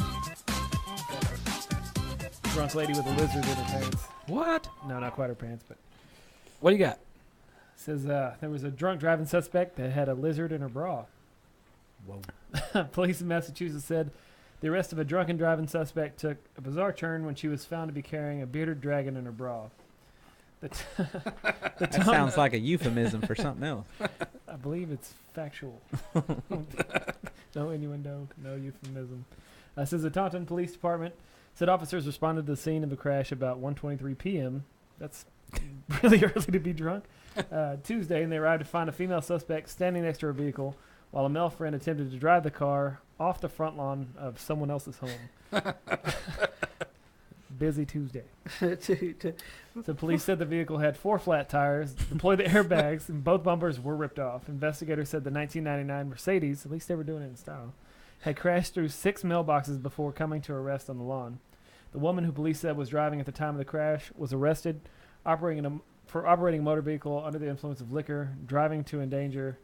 Drunk lady with a lizard in her pants. What? No, not quite her pants, but What do you got? says there was a drunk driving suspect that had a lizard in her bra. Whoa. Police in Massachusetts said the arrest of a drunken driving suspect took a bizarre turn when she was found to be carrying a bearded dragon in her bra. That sounds like a euphemism for something else. I believe it's factual. No innuendo, no euphemism. Says the Taunton Police Department said officers responded to the scene of the crash about 1:23 p.m. That's really early to be drunk. Tuesday, and they arrived to find a female suspect standing next to her vehicle while a male friend attempted to drive the car off the front lawn of someone else's home. Busy Tuesday. So police said the vehicle had 4 flat tires, deployed the airbags, and both bumpers were ripped off. Investigators said the 1999 Mercedes, at least they were doing it in style, had crashed through 6 mailboxes before coming to a rest on the lawn. The woman who police said was driving at the time of the crash was arrested for operating a motor vehicle under the influence of liquor, driving to endanger,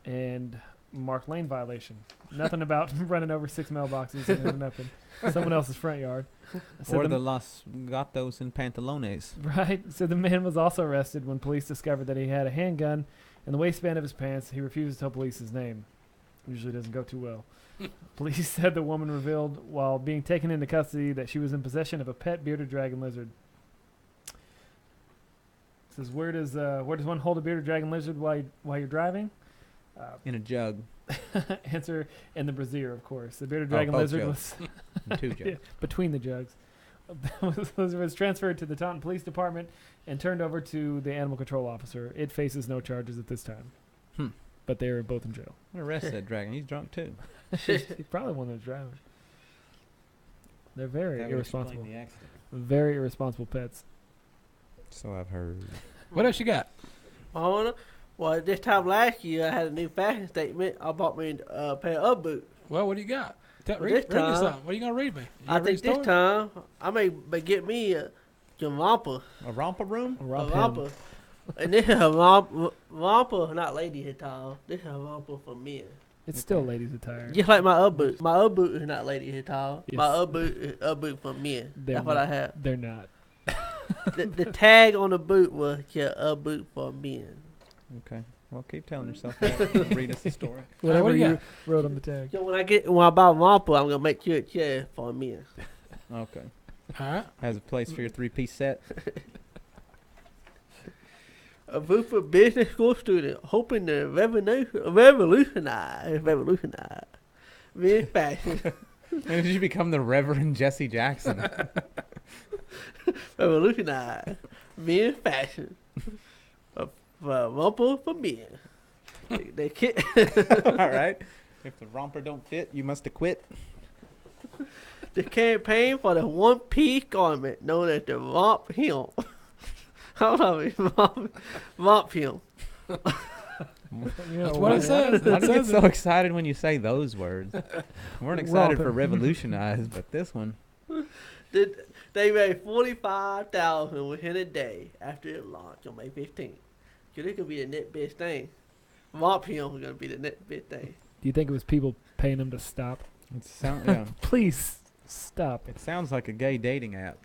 and marked lane violation. Nothing about running over 6 mailboxes and ending up in someone else's front yard. Or the Los Gatos and Pantalones. Right. So the man was also arrested when police discovered that he had a handgun in the waistband of his pants. He refused to tell police his name. Usually doesn't go too well. Police said the woman revealed while being taken into custody that she was in possession of a pet bearded dragon lizard. Says where does one hold a bearded dragon lizard while you're driving? In a jug. Answer in the brassiere, of course. The bearded dragon lizard was 2 jugs. yeah, between the jugs. Was transferred to the Taunton Police Department and turned over to the animal control officer. It faces no charges at this time. But they are both in jail. Arrest that dragon. He's drunk too. He's probably one that's driving. They're very That would explain irresponsible. the accident. Very irresponsible pets. So I've heard. What else you got? Well, this time last year, I had a new fashion statement. I bought me a pair of boots. Well, what do you got? Read me This time- something. What are you going to read me? You I gonna read think this stories? time, I may get me a romper. A romper room? A romper. And this is a romper, not ladies attire. This is a romper for men. It's still ladies' attire. Just like my other boot. My other boot is not ladies attire. Yes. My other boot is a boot for men. That's what I have. They're not. The tag on the boot was a boot for men. Okay. Well, keep telling yourself that. Read us the story. Whatever what do you you got? wrote on the tag. So when I buy a romper, I'm gonna make sure it's for men. Okay. All right. Has a place for your 3-piece set. A boot for business school student hoping to revolutionize men's fashion. When did you become the Reverend Jesse Jackson? Revolutionize men's fashion. A romper for men. They can't. All right. If the romper don't fit, you must have quit. The campaign for the one-piece garment known as the romp hem. Hold on, romp hem. That's what it says. I It get says so it. excited when you say those words. We weren't excited for revolutionize, but this one. They made 45,000 within a day after it launched on May 15th. Cause it could be the next best thing. romp him is gonna be the next big thing. Do you think it was people paying him to stop? Yeah. Please stop it. It sounds like a gay dating app.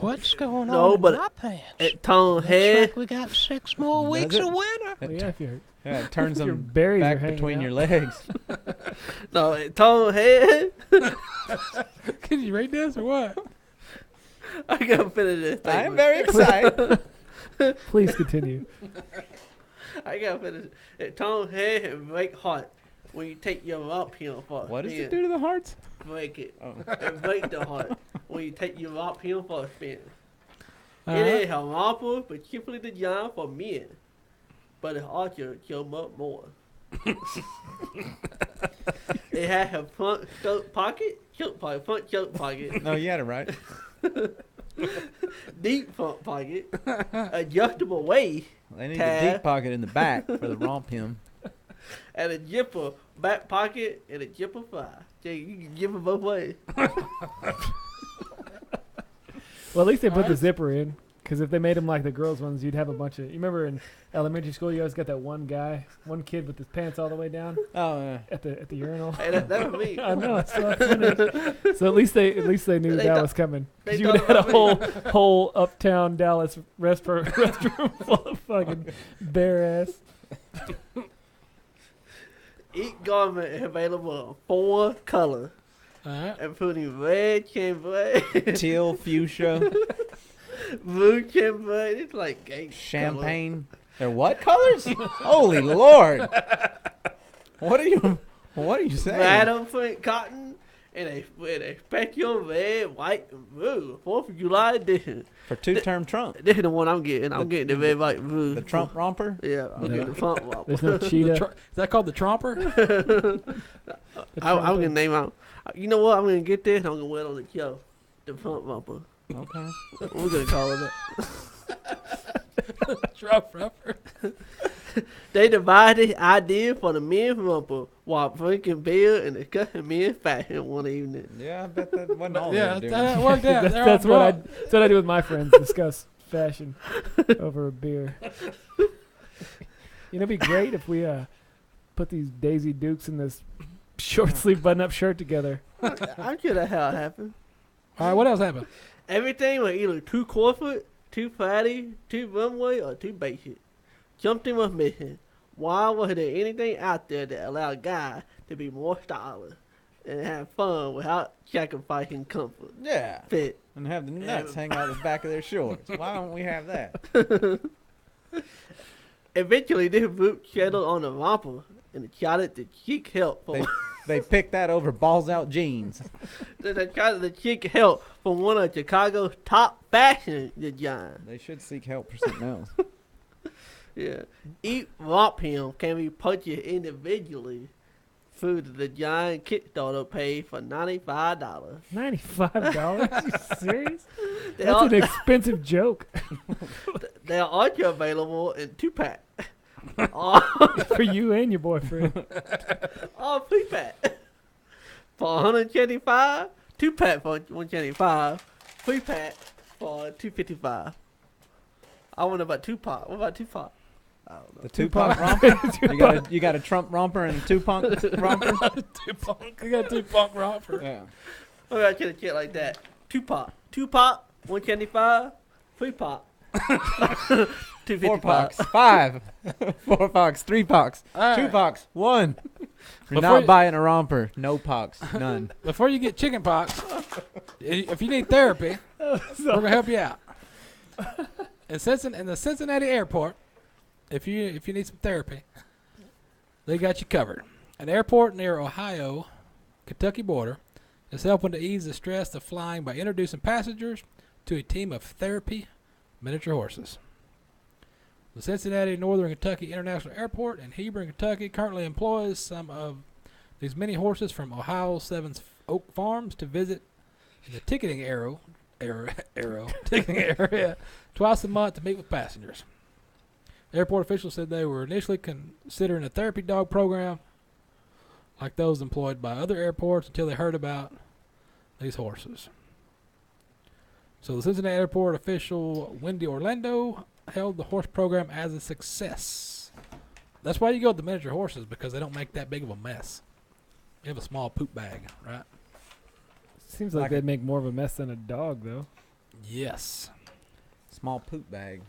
What's going No, on but in my pants? At Tom Looks Head, like we got 6 more weeks it? of winter. Well, yeah, if you're, Yeah, it turns Your them berries are back hanging between out. your legs. no, at Tom Head. Can you read this or what? I gotta finish this. I am statement. very excited. please continue. I gotta finish it. At Tom Head and break heart when you take your romp him for a What does spin. it do to the hearts? Break it. Oh. And break the heart when you take your romp him for a spin. It Uh-huh. is a romper, particularly the John for men, but it's also kill much more. It has a front coat pocket, front coat pocket, No, you had it right. deep front pocket, adjustable waist, They need Tab. the deep pocket in the back for the romp him. and a zipper back pocket and a zipper fly. So you can zipper both ways. Well, at least they put the zipper in. Because if they made them like the girls' ones, you'd have a bunch of. You remember in elementary school, you always got that one kid with his pants all the way down Oh, yeah. at the urinal. Hey, that was me. I know. It's so funny. So at least they knew They that thought- was coming. they Because you would thought have had a about whole uptown Dallas restroom full of fucking bare ass. Each garment is available in 4 colors, Alright. including red, chambray, Teal, fuchsia, blue chambray. It's like gay champagne. They're what colors? Holy Lord. What are you saying? Madam print cotton and a special red, white, and blue 4th of July edition. For two-term Trump. This is the one I'm getting. I'm getting the red, white, and blue. The Trump romper? Yeah, I'm getting the Trump romper. There's no cheetah. Is that called the Tromper? I'm gonna name out. You know what? I'm gonna get this. I'm gonna wear it on the show. The Trump romper. Okay. We're gonna call it that. Trump Romper. They divided the idea for the men's romper while drinking beer and discussing men's fashion one evening. Yeah, I bet that wasn't all Yeah, they were that doing. worked out. They're That's all what drunk. that's what I do with my friends. Discuss fashion over a beer. You know, it'd be great if we put these Daisy Dukes in this short sleeve button up shirt together. I'm sure that's how it happened. All right, what else happened? Everything was either too corporate, too fatty, too runway, or too basic. Something was missing. Why was there anything out there that allowed guys to be more stylish and have fun without sacrificing comfort? Yeah. Fit. And have the nuts hang out the back of their shorts. Why don't we have that? Eventually, this group settled on a romper and decided to seek help from They picked that over balls out jeans. they decided to seek help from one of Chicago's top fashion designers. They should seek help for something else. Yeah. Each romp hem can be purchased individually through the design Kickstarter page for $95. $95? You serious? They That's are, an expensive joke they are also available in 2-pack. for you and your boyfriend. All 3-pack. For $175, 2-pack for $175, 3-pack for $255. I wonder about Tupac. What about Tupac? I don't know. The Tupac romper? You got a Trump romper and a Tupac romper? You got Tupac Romper. Yeah. What about a shit like that? Tupac, 175, 3-pack. 255. 4 pox, 5. 4 pox, 3 pox, All 2 right. pox, 1. You're Before not you- buying a romper. No pox, none. Before you get chicken pox, if you need therapy, we're gonna help you out. In the Cincinnati airport, if you need some therapy, they got you covered. An airport near Ohio, Kentucky border is helping to ease the stress of flying by introducing passengers to a team of therapy miniature horses. The Cincinnati Northern Kentucky International Airport in Hebron, Kentucky currently employs some of these mini horses from Ohio 7's Oak Farms to visit in the ticketing ticketing area twice a month to meet with passengers. Airport officials said they were initially considering a therapy dog program like those employed by other airports until they heard about these horses. So the Cincinnati Airport official Wendy Orlando hailed the horse program as a success. That's why you go with the miniature horses, because they don't make that big of a mess. You have a small poop bag, right? Seems like they'd make more of a mess than a dog, though. Yes. Small poop bag.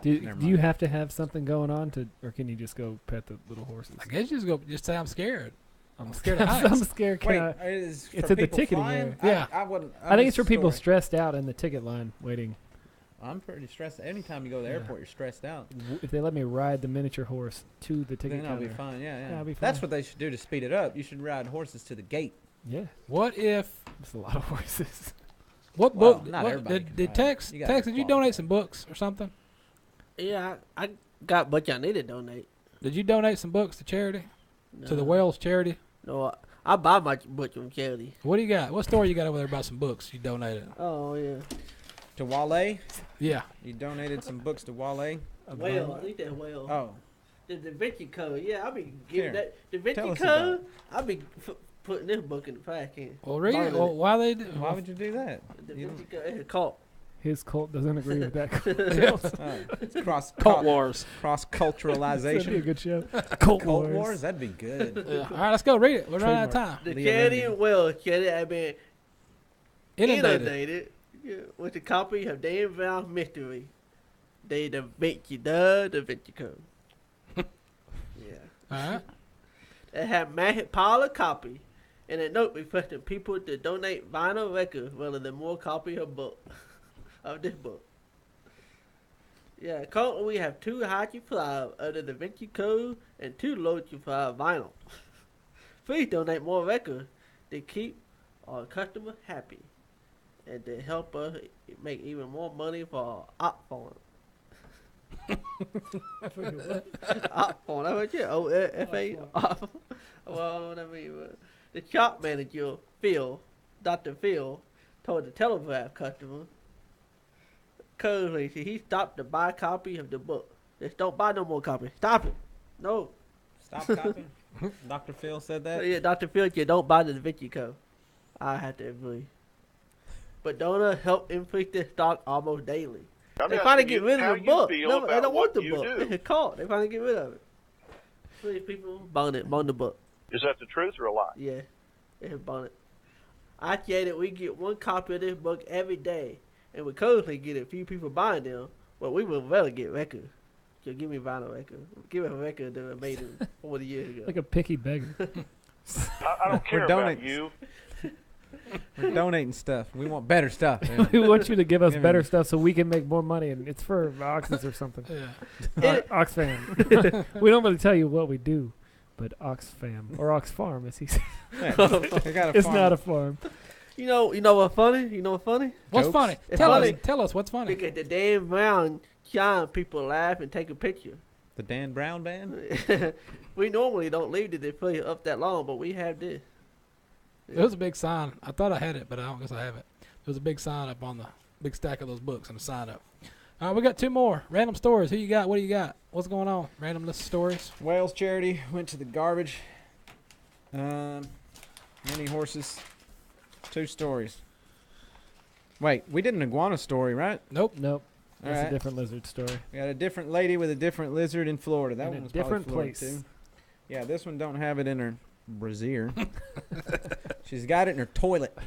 Do Never you mind. have to have something going on or can you just go pet the little horses? I guess you just say I'm scared. I'm scared of heights. I'm scared. Wait, It's for at the people ticketing flying? area. I wouldn't. I think it's for missed the people story. stressed out in the ticket line waiting. I'm pretty stressed. Anytime you go to the Yeah. airport, you're stressed out. If they let me ride the miniature horse to the ticket Then I'll counter, be fine. Yeah. I'll be That's fine. what they should do to speed it up. You should ride horses to the gate. Yeah. What if? It's a lot of horses. What Well, book? not what, everybody did can did ride. Tex? You gotta Tex, did you qualify. donate some books or something? Yeah, I got what y'all need to donate. Did you donate some books to charity? To the No. Wales charity? No, I buy my book from charity. What do you got? What story you got over there about some books you donated? Oh yeah. To Wale? Yeah. You donated some books to Wale? Whale, I think that whale. Oh. The Da Vinci Code. Yeah, I be Here, giving that Da Vinci tell us about Code. I be putting this book in the pack in. Well, read it. Burning Well, why they? Why would you do that? Da You Vinci Code. It's a cult. His cult doesn't agree with that. It's cross Cult Wars. Cross That'd be a culturalization. good show. Cult, Cult Wars. Wars? That'd be good. Yeah. All right, let's go read it. We're running out of time. The Leah charity Remini. in Wales charity have been Inundated. with a copy of Dan Brown's mystery. They Da Vinci Code. Yeah. All right. They have massive pile of copy and a note requesting people to donate vinyl records rather than more copy of book of this book. Yeah, currently we have 2 high supply of the Da Vinci Code and 2 low supply of vinyl. Please donate more records to keep our customers happy and to help us make even more money for our op farm. Op farm, that's what you O-F-A. Well, what I mean, the shop manager, Phil, Dr. Phil, told the Telegraph customer, currently he stopped to buy a copy of the book. Just don't buy no more copies. Stop it. No. Stop copying. Dr. Phil said that? Yeah, Dr. Phil, you don't buy the Da Vinci Code. I have to agree. But donors help increase their stock almost daily. They finally get rid of the book. No, they don't want the book. It's a cult. They finally get rid of it. Please, people, burn the book. Is that the truth or a lie? Yeah, they have burn it. I say that we get 1 copy of this book every day, and we currently get a few people buying them, but we will rather get records. So give me vinyl records. Give me a record that was made in 40 years ago. Like a picky beggar. I don't care about donating. you. We're donating stuff. We want better stuff. man. We want you to give us Give better me- stuff so we can make more money, and it's for oxes or something. Yeah. Oxfam. We don't really tell you what we do, but Oxfam or Ox Farm, as he said. Yeah, they got a It's farm. not a farm. You know what's funny? You know what's funny? What's Jokes? funny? It's Tell funny. us. Tell us what's funny. Because the Dan Brown shine, people laugh and take a picture. The Dan Brown Band? We normally don't leave the display up that long, but we have this. There was a big sign. I thought I had it, but I don't guess I have it. There was a big sign up on the big stack of those books and a sign up. All right, we got 2 more random stories. Who you got? What do you got? What's going on? Random list of stories. Wales charity went to the garbage. Many horses. 2 stories. Wait, we did an iguana story, right? Nope. Nope. All That's right. a different lizard story. We got a different lady with a different lizard in Florida. That In a one was different probably Florida place. too. Yeah, this one don't have it in her brassiere. She's got it in her toilet.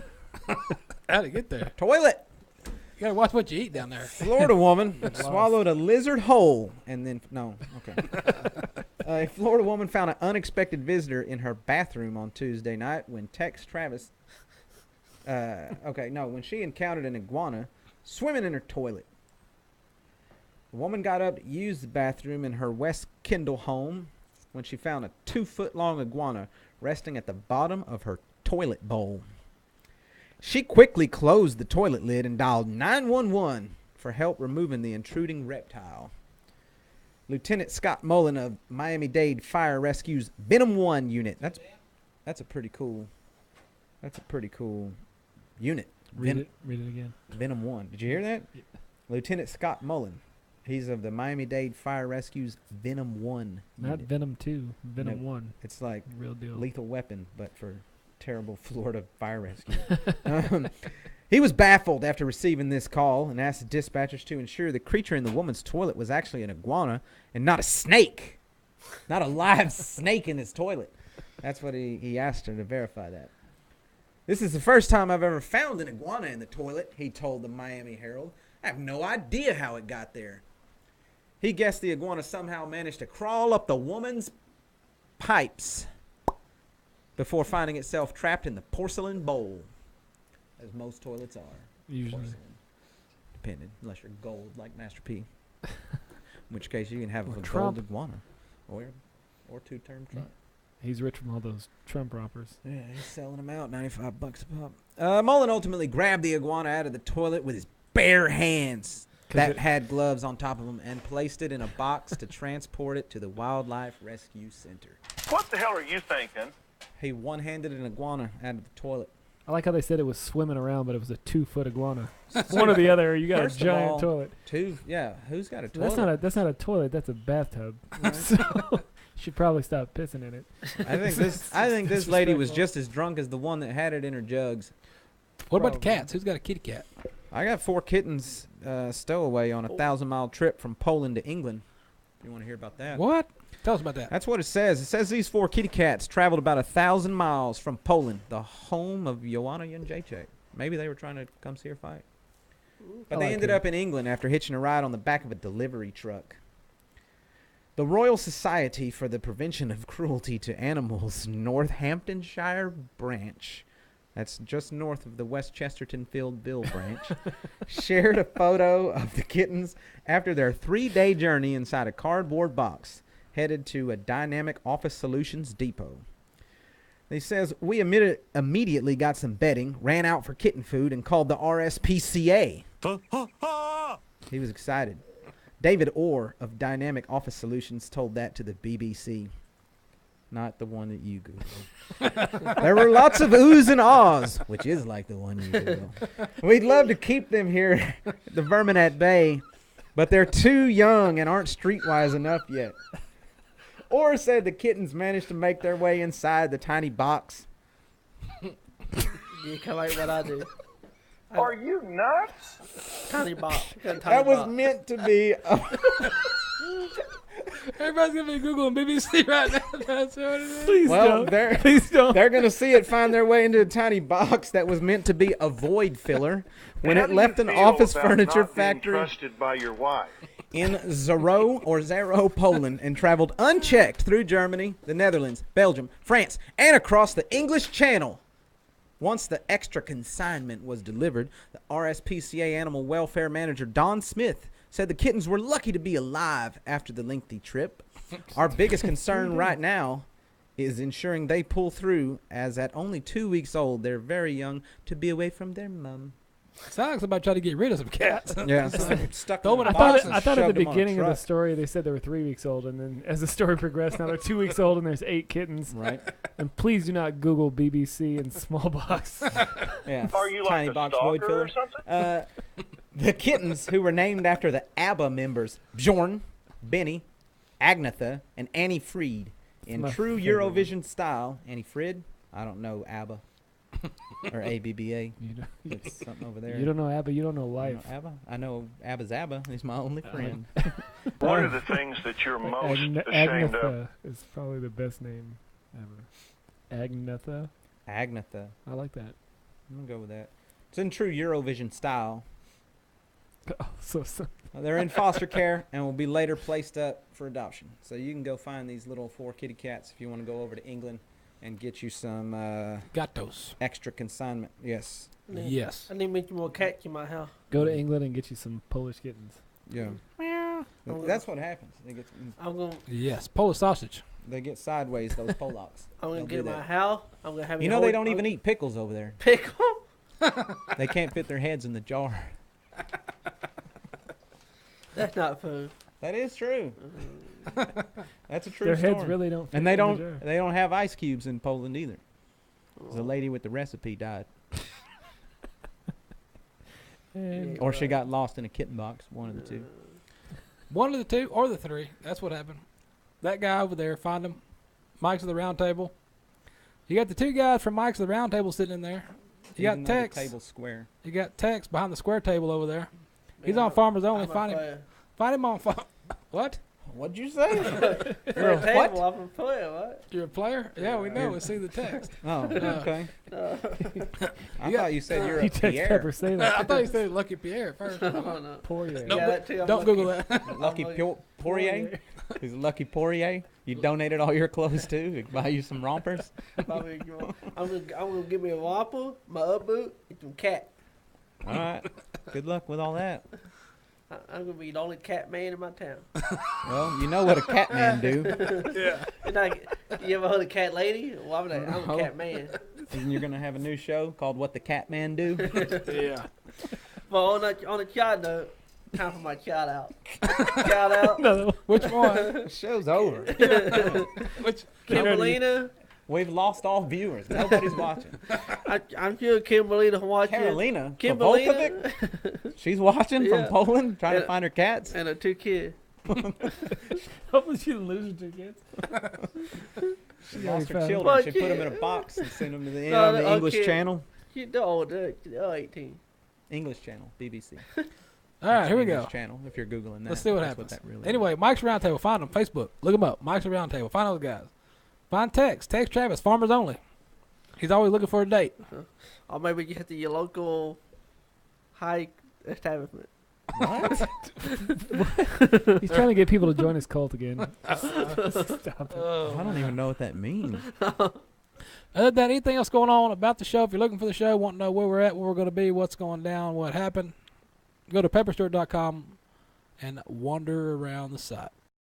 How'd it get there? Toilet! You gotta watch what you eat down there. Florida woman swallowed a lizard whole and then okay. A Florida woman found an unexpected visitor in her bathroom on Tuesday night when when she encountered an iguana swimming in her toilet. The woman got up to use the bathroom in her West Kendall home when she found a 2-foot-long iguana resting at the bottom of her toilet bowl. She quickly closed the toilet lid and dialed 911 for help removing the intruding reptile. Lieutenant Scott Mullen of Miami-Dade Fire Rescue's Venom 1 unit. That's a pretty cool unit. Read it again. Venom 1. Did you hear that? Yeah. Lieutenant Scott Mullen. He's of the Miami-Dade Fire Rescue's Venom 1 Not unit. Venom 2, Venom No. 1. It's like Real deal. Lethal Weapon, but for terrible Florida fire rescue. He was baffled after receiving this call and asked the dispatchers to ensure the creature in the woman's toilet was actually an iguana and not a snake. Not a live snake in his toilet. That's what he asked her to verify that. This is the first time I've ever found an iguana in the toilet, he told the Miami Herald. I have no idea how it got there. He guessed the iguana somehow managed to crawl up the woman's pipes before finding itself trapped in the porcelain bowl, as most toilets are. Usually. Porcelain. Depending, unless you're gold like Master P. In which case you can have a gold iguana. Or two-term Trump. He's rich from all those Trump rompers. Yeah, he's selling them out, $95 a pop. Mullen ultimately grabbed the iguana out of the toilet with his bare hands that had gloves on top of them and placed it in a box to transport it to the Wildlife Rescue Center. What the hell are you thinking? He one-handed an iguana out of the toilet. I like how they said it was swimming around, but it was a 2-foot iguana. One or the other. You got First a giant of all, toilet. Who's got a toilet? That's not a toilet. That's a bathtub. Right. So should probably stop pissing in it. I think this lady was just as drunk as the one that had it in her jugs. What about the cats? Who's got a kitty cat? I got 4 kittens stowaway on a 1,000-mile trip from Poland to England. You want to hear about that? What? Tell us about that. That's what it says. It says these 4 kitty cats traveled about 1,000 miles from Poland, the home of Joanna Jędrzejczyk. Maybe they were trying to come see her fight. But they ended up in England after hitching a ride on the back of a delivery truck. The Royal Society for the Prevention of Cruelty to Animals, Northamptonshire branch, that's just north of the West Chestertonville branch, shared a photo of the kittens after their 3-day journey inside a cardboard box, headed to a Dynamic Office Solutions depot. He says, we immediately got some bedding, ran out for kitten food, and called the RSPCA. He was excited. David Orr of Dynamic Office Solutions told that to the BBC. Not the one that you Googled. There were lots of oohs and ahs, which is like the one you Googled. We'd love to keep them here, the vermin at bay, but they're too young and aren't streetwise enough yet. Orr said the kittens managed to make their way inside the tiny box. You kind of like what I do. Are you nuts? Tiny box. That was meant to be. Everybody's going to be Googling BBC right now. That's what it is. Please don't. Please don't. They're going to see it find their way into a tiny box that was meant to be a void filler when it left an office furniture factory Trusted by your wife. in Zero, Poland, and traveled unchecked through Germany, the Netherlands, Belgium, France, and across the English Channel. Once the extra consignment was delivered, the RSPCA Animal Welfare Manager Don Smith said the kittens were lucky to be alive after the lengthy trip. Our biggest concern right now is ensuring they pull through, as at only 2 weeks old, they're very young to be away from their mum. Sounds like somebody trying to get rid of some cats. Yeah, so stuck Throw in them a in a box box. and I thought at shoved the them on a beginning of the truck. story they said they were 3 weeks old, and then as the story progressed, now they're 2 weeks old and there's 8 kittens. Right. And please do not Google BBC and small box. Yeah, Are you tiny like a box void stalker or filler. something? The kittens, who were named after the ABBA members Bjorn, Benny, Agnetha, and Annie Fried, in My true favorite one. Eurovision style. Annie Fried? I don't know ABBA. Or ABBA. It's something over there. You don't know ABBA, you don't know You life. know ABBA? I know ABBA's ABBA. He's my only friend. What are the things that you're most ashamed of? Agnetha is probably the best name ever. Agnetha. Agnetha. I like that. I'm going to go with that. It's in true Eurovision style. Oh, so They're in foster care and will be later placed up for adoption. So you can go find these little 4 kitty cats if you want to go over to England and get you some Gatos. extra consignment. Yes. Yes. I need to make you more cats in my house. go to England and get you some Polish kittens. Yeah. That's what happens. They get I'm gonna. Yes. Polish sausage. they get sideways, those Polacks. I'm gonna Don't get do my that. house. I'm gonna have You know they don't even eat pickles over there. pickle. They can't fit their heads in the jar. That's not food. That is true. That's a true Their story. heads really don't fit And they in the don't jar. they don't have ice cubes in Poland either. The lady with the recipe died. And Or she got lost in a kitten box, one of the two. One of the two or the three. That's what happened. That guy over there, find him. Mike's of the Round Table. You got the 2 guys from Mike's of the Round Table sitting in there. You Even got though the Tex. table's square. You got Tex behind the square table over there. He's on Farmers Only. I'm a Find him. player. Find him on. What? What'd you say? You're a what? I'm a player, what? You're a player? Yeah, we know. We see the text. Oh, okay. I Yeah. thought you said you're a You text Pierre. Pepper, say that. I thought you said Lucky Pierre at first. Oh, no. Poirier. No, Yeah, that too, I'm don't lucky. Google that. Lucky Poirier? He's Lucky Poirier. You donated all your clothes too? We can buy you some rompers? I'm gonna give me a whopper, my up boot, and some cat. All right. Good luck with all that. I'm gonna be the only cat man in my town. Well, you know what a cat man do. Yeah. And you ever heard of cat lady? Well, I'm No. a cat man. And you're going to have a new show called What the Cat Man Do? Yeah. Well, on a child note, time for my shout out. Shout out. Which one? Show's over. Which? Kimberlina. We've lost all viewers. Nobody's watching. I'm sure Kimberlina watching. Carolina. Kimberlina. She's watching Yeah. from Poland, trying to Yeah. find her cats. And her 2 kids. Hopefully she didn't lose her two kids. She lost her found children. Well, She put them in a yeah. box and sent them to the, No, on the no, English okay. channel. They're 18. English channel, BBC. All right, here we English go. channel, if you're Googling that. Let's see what That's happens. that really Anyway, Mike's Roundtable. Find them. Facebook. Look them up. Mike's Roundtable. Find those guys. Find Tex. Tex Travis. Farmers only. He's always looking for a date. Or maybe you have to your local high establishment. What? He's trying to get people to join his cult again. Stop it. I don't even know what that means. Other than that, anything else going on about the show? If you're looking for the show, want to know where we're at, where we're going to be, what's going down, what happened, go to pepperstewart.com and wander around the site.